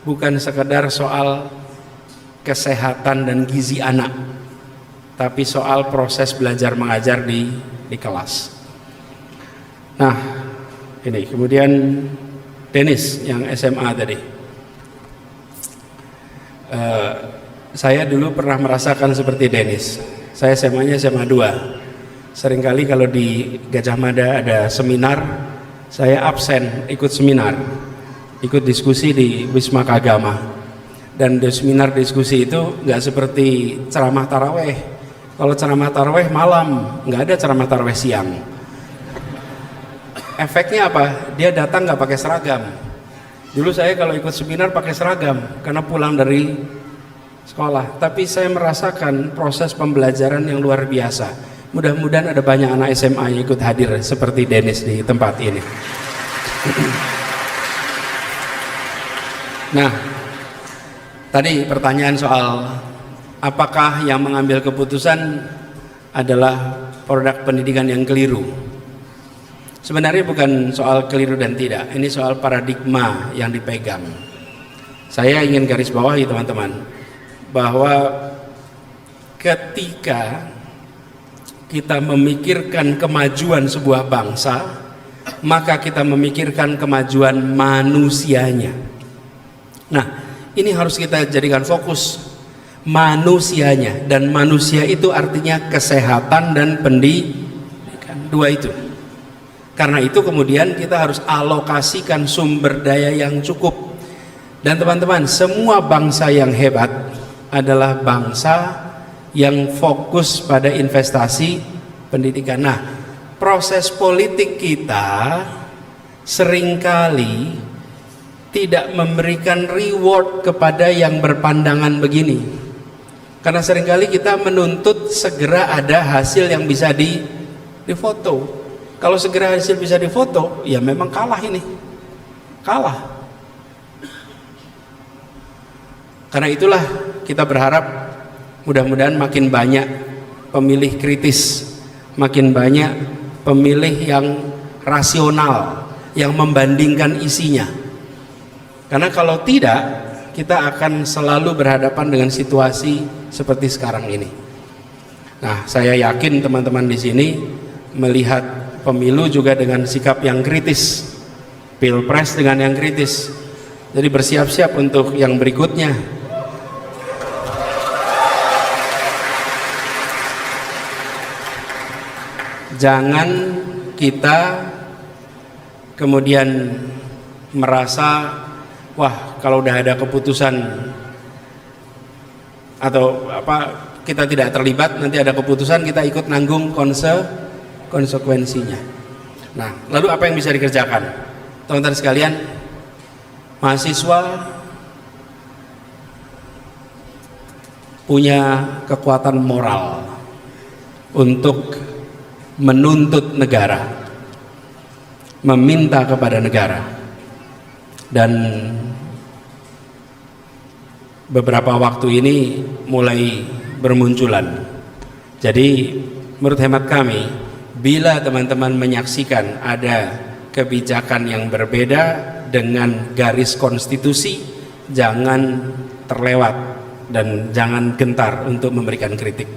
bukan sekedar soal kesehatan dan gizi anak, tapi soal proses belajar mengajar di kelas. Nah, ini kemudian Dennis yang SMA tadi. Saya dulu pernah merasakan seperti Dennis. Saya SMA-nya SMA 2. Seringkali kalau di Gajah Mada ada seminar, saya absen ikut seminar, ikut diskusi di Wisma Kagama. Dan di seminar diskusi itu nggak seperti ceramah taraweh. Kalau ceramah taraweh malam, nggak ada ceramah taraweh siang. Efeknya apa? Dia datang nggak pakai seragam. Dulu saya kalau ikut seminar pakai seragam karena pulang dari sekolah. Tapi saya merasakan proses pembelajaran yang luar biasa. Mudah-mudahan ada banyak anak SMA yang ikut hadir seperti Dennis di tempat ini. Nah, tadi pertanyaan soal apakah yang mengambil keputusan adalah produk pendidikan yang keliru. Sebenarnya bukan soal keliru dan tidak, ini soal paradigma yang dipegang. Saya ingin garis bawahi teman-teman, bahwa ketika kita memikirkan kemajuan sebuah bangsa, maka kita memikirkan kemajuan manusianya. Nah, ini harus kita jadikan fokus, manusianya, dan manusia itu artinya kesehatan dan pendidikan, dua itu. Karena itu kemudian kita harus alokasikan sumber daya yang cukup. Dan teman-teman, semua bangsa yang hebat adalah bangsa yang fokus pada investasi pendidikan. Nah, proses politik kita seringkali tidak memberikan reward kepada yang berpandangan begini. Karena seringkali kita menuntut segera ada hasil yang bisa difoto. Kalau segera hasil bisa difoto, ya memang kalah ini. Kalah. Karena itulah kita berharap mudah-mudahan makin banyak pemilih kritis, makin banyak pemilih yang rasional, yang membandingkan isinya. Karena kalau tidak, kita akan selalu berhadapan dengan situasi seperti sekarang ini. Nah, saya yakin teman-teman di sini melihat pemilu juga dengan sikap yang kritis, pilpres dengan yang kritis. Jadi bersiap-siap untuk yang berikutnya. Jangan kita kemudian merasa, wah kalau udah ada keputusan atau kita tidak terlibat, nanti ada keputusan kita ikut nanggung konsekuensinya. Nah, lalu apa yang bisa dikerjakan? Teman-teman sekalian, mahasiswa punya kekuatan moral untuk menuntut negara, meminta kepada negara, dan beberapa waktu ini mulai bermunculan. Jadi menurut hemat kami, bila teman-teman menyaksikan ada kebijakan yang berbeda dengan garis konstitusi, jangan terlewat dan jangan gentar untuk memberikan kritik.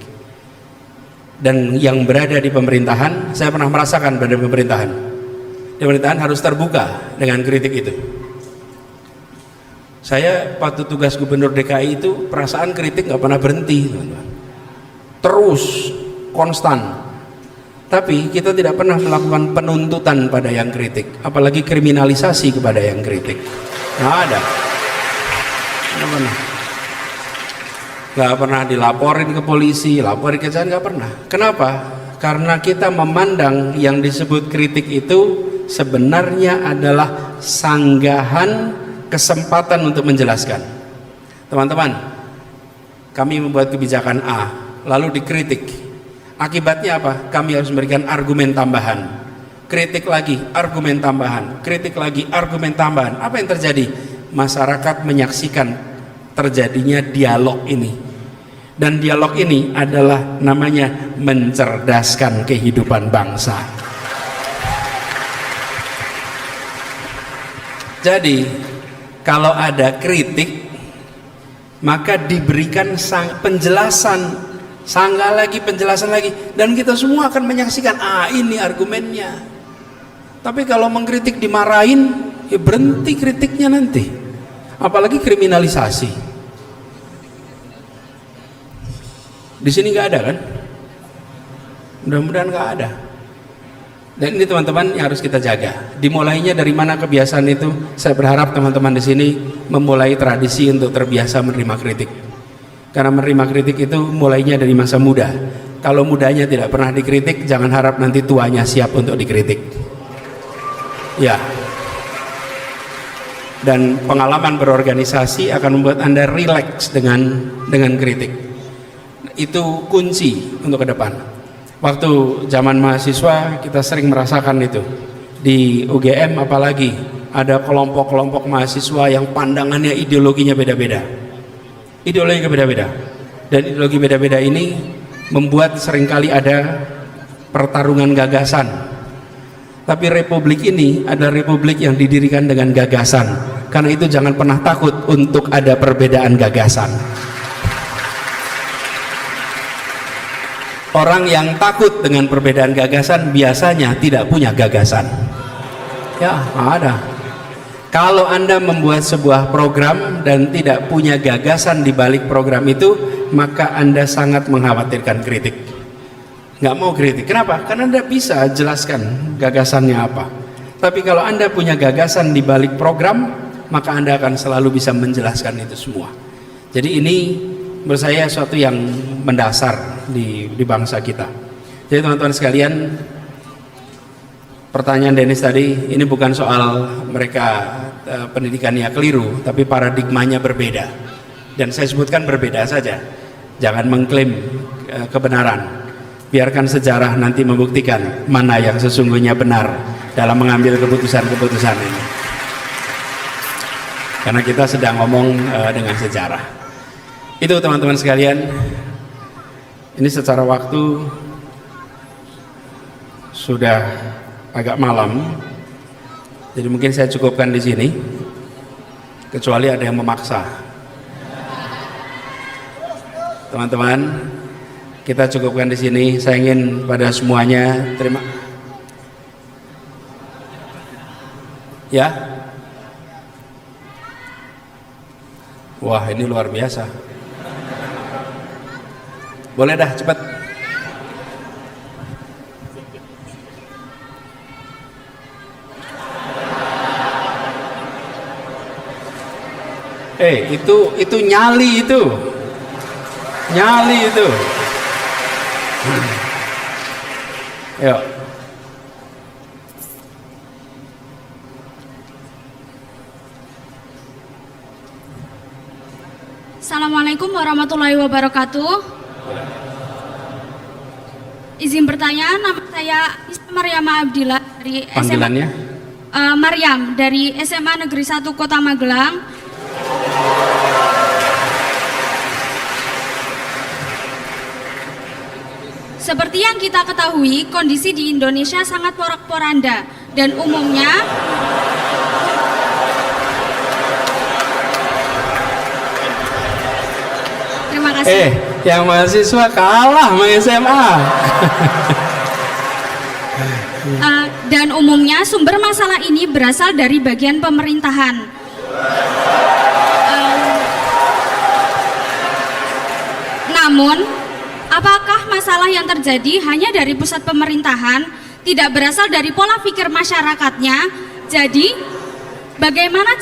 Dan yang berada di pemerintahan, saya pernah merasakan pada pemerintahan, di pemerintahan harus terbuka dengan kritik itu. Saya waktu tugas gubernur DKI itu perasaan kritik nggak pernah berhenti, teman-teman. Terus konstan. Tapi kita tidak pernah melakukan penuntutan pada yang kritik, apalagi kriminalisasi kepada yang kritik. Nggak ada. Nggak pernah dilaporin ke polisi, laporin ke jalan, nggak pernah. Kenapa? Karena kita memandang yang disebut kritik itu sebenarnya adalah sanggahan kesempatan untuk menjelaskan. Teman-teman, kami membuat kebijakan A, lalu dikritik. Akibatnya apa? Kami harus memberikan argumen tambahan. Kritik lagi, argumen tambahan. Kritik lagi, argumen tambahan. Apa yang terjadi? Masyarakat menyaksikan terjadinya dialog ini. Dan dialog ini adalah namanya mencerdaskan kehidupan bangsa. Jadi, kalau ada kritik, maka diberikan penjelasan, sanggah lagi, penjelasan lagi, dan kita semua akan menyaksikan, ini argumennya. Tapi kalau mengkritik dimarahin, ya berhenti kritiknya nanti. Apalagi kriminalisasi. Di sini nggak ada kan? Mudah-mudahan nggak ada. Dan ini teman-teman yang harus kita jaga. Dimulainya dari mana kebiasaan itu? Saya berharap teman-teman di sini memulai tradisi untuk terbiasa menerima kritik. Karena menerima kritik itu mulainya dari masa muda. Kalau mudanya tidak pernah dikritik, jangan harap nanti tuanya siap untuk dikritik. Ya. Dan pengalaman berorganisasi akan membuat Anda rileks dengan kritik. Itu kunci untuk ke depan. Waktu zaman mahasiswa kita sering merasakan itu. Di UGM apalagi ada kelompok-kelompok mahasiswa yang pandangannya, ideologinya beda-beda. Ideologi beda-beda, dan ideologi beda-beda ini membuat seringkali ada pertarungan gagasan. Tapi republik ini adalah republik yang didirikan dengan gagasan. Karena itu jangan pernah takut untuk ada perbedaan gagasan. Orang yang takut dengan perbedaan gagasan biasanya tidak punya gagasan. Ya, ada. Kalau Anda membuat sebuah program dan tidak punya gagasan di balik program itu, maka Anda sangat mengkhawatirkan kritik. Nggak mau kritik. Kenapa? Karena Anda bisa jelaskan gagasannya apa. Tapi kalau Anda punya gagasan di balik program, maka Anda akan selalu bisa menjelaskan itu semua. Jadi ini menurut saya suatu yang mendasar di bangsa kita. Jadi teman-teman sekalian, pertanyaan Dennis tadi, ini bukan soal mereka pendidikannya keliru, tapi paradigmanya berbeda. Dan saya sebutkan berbeda saja. Jangan mengklaim kebenaran. Biarkan sejarah nanti membuktikan mana yang sesungguhnya benar dalam mengambil keputusan-keputusan ini. Karena kita sedang ngomong dengan sejarah. Itu teman-teman sekalian. Ini secara waktu sudah agak malam, jadi mungkin saya cukupkan di sini, kecuali ada yang memaksa. Teman-teman, kita cukupkan di sini. Saya ingin pada semuanya terima. Ya, wah ini luar biasa. Boleh dah cepat. Itu nyali itu. Nyali itu. Yuk. Assalamualaikum warahmatullahi wabarakatuh. Izin bertanya, nama saya Maryam Abdillah dari SMA. Panggilannya? Maryam dari SMA Negeri 1 Kota Magelang. Seperti yang kita ketahui, kondisi di Indonesia sangat porak-poranda dan umumnya terima kasih. Yang mahasiswa kalah sama SMA. Dan umumnya sumber masalah ini berasal dari bagian pemerintahan. Namun, apakah masalah yang terjadi hanya dari pusat pemerintahan, tidak berasal dari pola pikir masyarakatnya? Jadi, bagaimana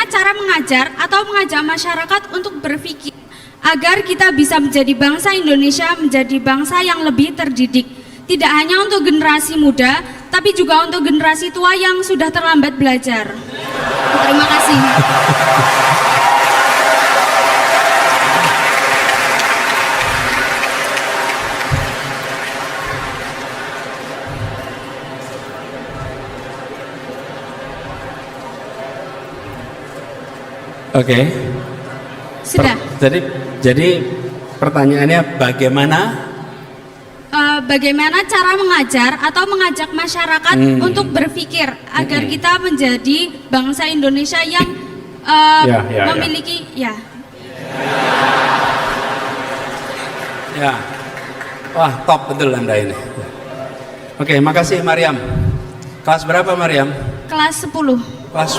cara mengajar atau mengajak masyarakat untuk berpikir agar kita bisa menjadi bangsa Indonesia menjadi bangsa yang lebih terdidik, tidak hanya untuk generasi muda, tapi juga untuk generasi tua yang sudah terlambat belajar. Terima kasih. Oke. Sudah. Jadi pertanyaannya bagaimana? Bagaimana cara mengajar atau mengajak masyarakat untuk berpikir agar kita menjadi bangsa Indonesia yang memiliki ya. Wah, top betul Anda ini. Oke, makasih Maryam. Kelas berapa Maryam? Kelas 10. Kelas.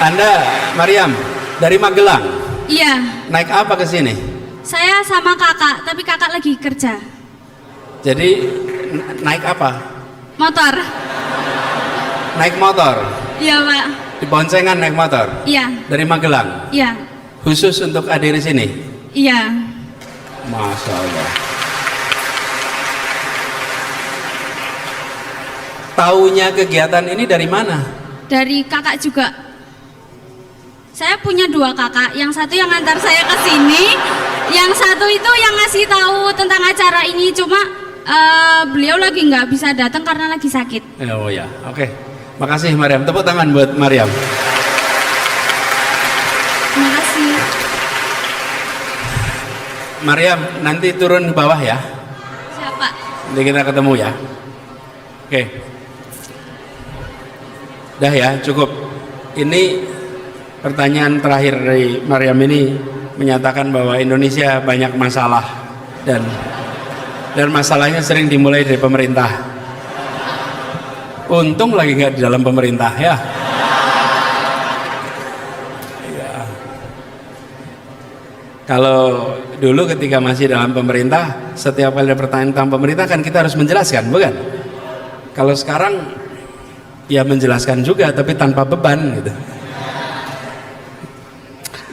Anda Maryam dari Magelang. Iya. Naik apa ke sini? Saya sama kakak, tapi kakak lagi kerja. Jadi naik apa? Motor. Naik motor. Iya, Pak. Di boncengan naik motor. Iya. Dari Magelang. Iya. Khusus untuk hadir di sini. Iya. Masya Allah. Taunya kegiatan ini dari mana? Dari kakak juga. Saya punya 2 kakak, yang satu yang antar saya ke sini, yang satu itu yang ngasih tahu tentang acara ini, cuma beliau lagi nggak bisa datang karena lagi sakit. Oh ya, oke. Makasih Maryam, tepuk tangan buat Maryam. Terima kasih. Maryam, nanti turun ke bawah ya. Siapa? Nanti kita ketemu ya. Oke. Dah ya, cukup. Ini pertanyaan terakhir dari Maryam ini menyatakan bahwa Indonesia banyak masalah dan masalahnya sering dimulai dari pemerintah. Untung lagi nggak di dalam pemerintah ya. Kalau dulu ketika masih dalam pemerintah, setiap kali ada pertanyaan tentang pemerintah kan kita harus menjelaskan, bukan? Kalau sekarang ya menjelaskan juga tapi tanpa beban gitu.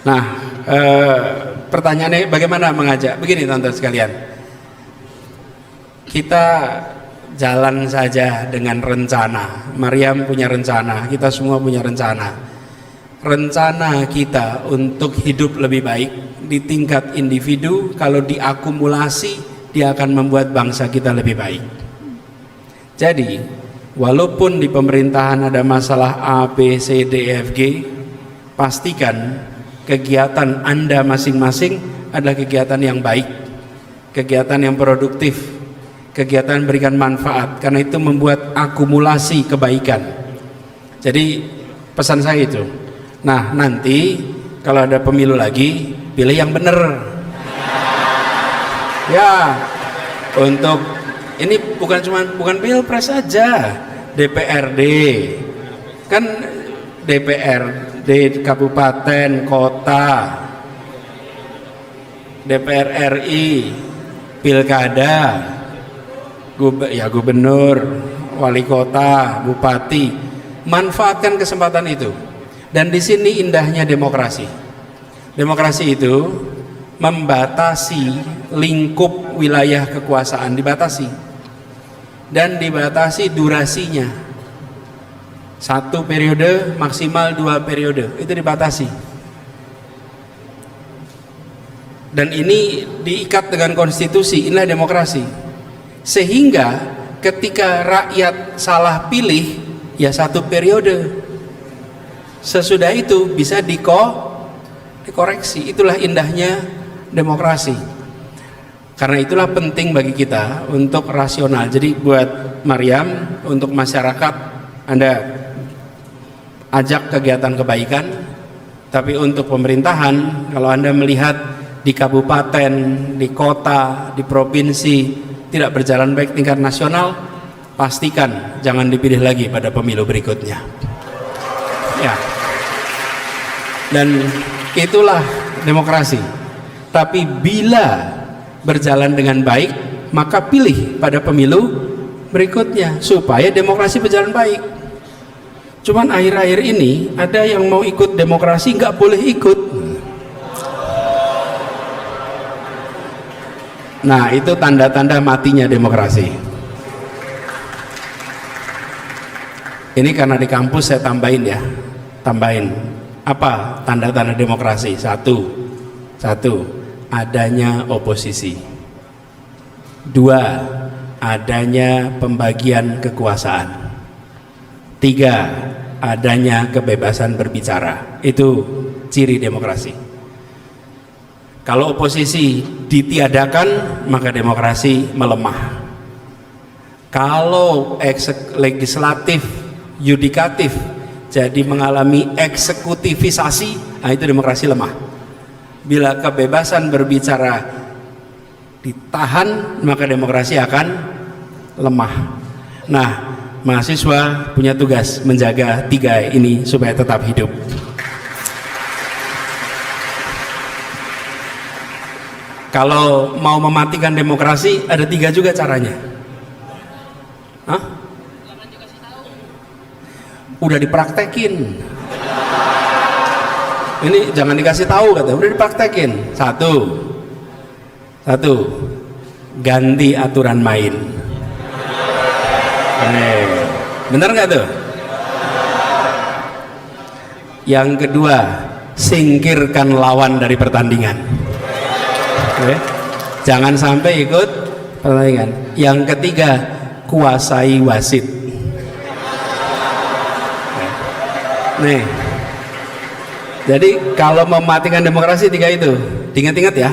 Nah, pertanyaannya bagaimana mengajak? Begini teman-teman sekalian, kita jalan saja dengan rencana. Maryam punya rencana, kita semua punya rencana. Rencana kita untuk hidup lebih baik di tingkat individu, kalau diakumulasi, dia akan membuat bangsa kita lebih baik. Jadi, walaupun di pemerintahan ada masalah A, B, C, D, F, G, pastikan kegiatan Anda masing-masing adalah kegiatan yang baik, kegiatan yang produktif, kegiatan berikan manfaat, karena itu membuat akumulasi kebaikan. Jadi pesan saya itu. Nah, nanti kalau ada pemilu lagi, pilih yang benar. Ya, untuk ini bukan pilpres saja, DPRD kan, DPRD kabupaten, kota, DPR RI, pilkada, gubernur, wali kota, bupati. Manfaatkan kesempatan itu. Dan di sini indahnya demokrasi. Demokrasi itu membatasi lingkup wilayah kekuasaan, dibatasi. Dan dibatasi durasinya. 1 periode maksimal 2 periode, itu dibatasi. Dan ini diikat dengan konstitusi, inilah demokrasi. Sehingga ketika rakyat salah pilih, ya 1 periode. Sesudah itu bisa dikoreksi. Itulah indahnya demokrasi. Karena itulah penting bagi kita untuk rasional. Jadi buat Maryam, untuk masyarakat, Anda ajak kegiatan kebaikan. Tapi untuk pemerintahan, kalau Anda melihat di kabupaten, di kota, di provinsi tidak berjalan baik tingkat nasional, pastikan jangan dipilih lagi pada pemilu berikutnya. Ya. Dan itulah demokrasi. Tapi bila berjalan dengan baik, maka pilih pada pemilu berikutnya supaya demokrasi berjalan baik. Cuman akhir-akhir ini ada yang mau ikut demokrasi nggak boleh ikut. Nah, itu tanda-tanda matinya demokrasi. Ini karena di kampus saya tambahin ya, apa tanda-tanda demokrasi? Satu, adanya oposisi. 2, adanya pembagian kekuasaan. 3, adanya kebebasan berbicara. Itu ciri demokrasi. Kalau oposisi ditiadakan, maka demokrasi melemah. Kalau legislatif, yudikatif jadi mengalami eksekutifisasi, nah itu demokrasi lemah. Bila kebebasan berbicara ditahan, maka demokrasi akan lemah. Nah, mahasiswa punya tugas menjaga 3 ini supaya tetap hidup. Kalau mau mematikan demokrasi, ada 3 juga caranya. Hah? Udah dipraktekin. Ini jangan dikasih tahu, kata, udah dipraktekin. Satu, ganti aturan main. Bener nggak tuh? Yang kedua, singkirkan lawan dari pertandingan. Jangan sampai ikut pertandingan. Yang ketiga, kuasai wasit. Nih, jadi kalau mematikan demokrasi 3 itu, diingat-ingat ya.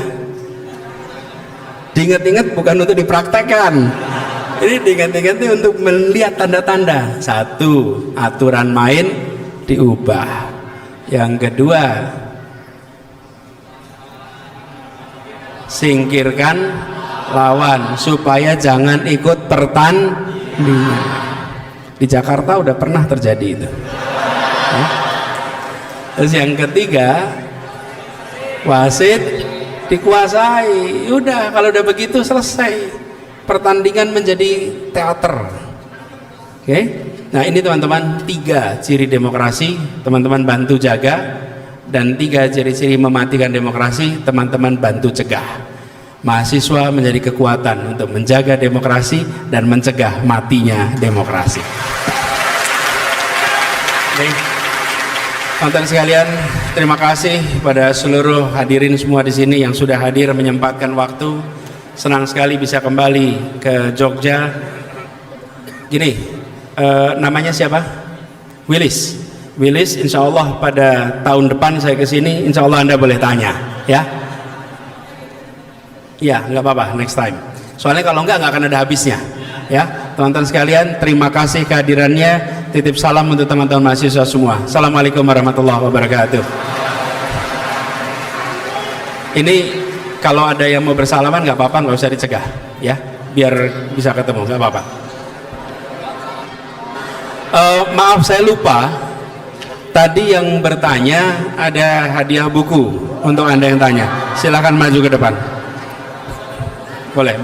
Diingat-ingat bukan untuk dipraktekkan. Ini diingat-ingat untuk melihat tanda-tanda. 1, aturan main diubah. Yang kedua, singkirkan lawan supaya jangan ikut pertandingan. Di Jakarta udah pernah terjadi itu. Terus yang ketiga, wasit dikuasai. Udah, kalau udah begitu selesai. Pertandingan menjadi teater. Oke? Nah, ini teman-teman 3 ciri demokrasi, teman-teman bantu jaga. Dan 3 ciri-ciri mematikan demokrasi, teman-teman bantu cegah. Mahasiswa menjadi kekuatan untuk menjaga demokrasi dan mencegah matinya demokrasi. Oke. Teman-teman sekalian, terima kasih pada seluruh hadirin semua di sini yang sudah hadir menyempatkan waktu. Senang sekali bisa kembali ke Jogja. Gini, namanya siapa? Willis, insya Allah pada tahun depan saya kesini, insya Allah Anda boleh tanya, ya. Iya, nggak apa-apa, next time. Soalnya kalau nggak akan ada habisnya, ya. Teman-teman sekalian, terima kasih kehadirannya. Titip salam untuk teman-teman mahasiswa semua. Assalamualaikum warahmatullahi wabarakatuh. Ini kalau ada yang mau bersalaman nggak apa-apa, nggak usah dicegah, ya. Biar bisa ketemu, nggak apa-apa. Maaf saya lupa. Tadi yang bertanya ada hadiah buku untuk Anda yang tanya. Silakan maju ke depan. Boleh.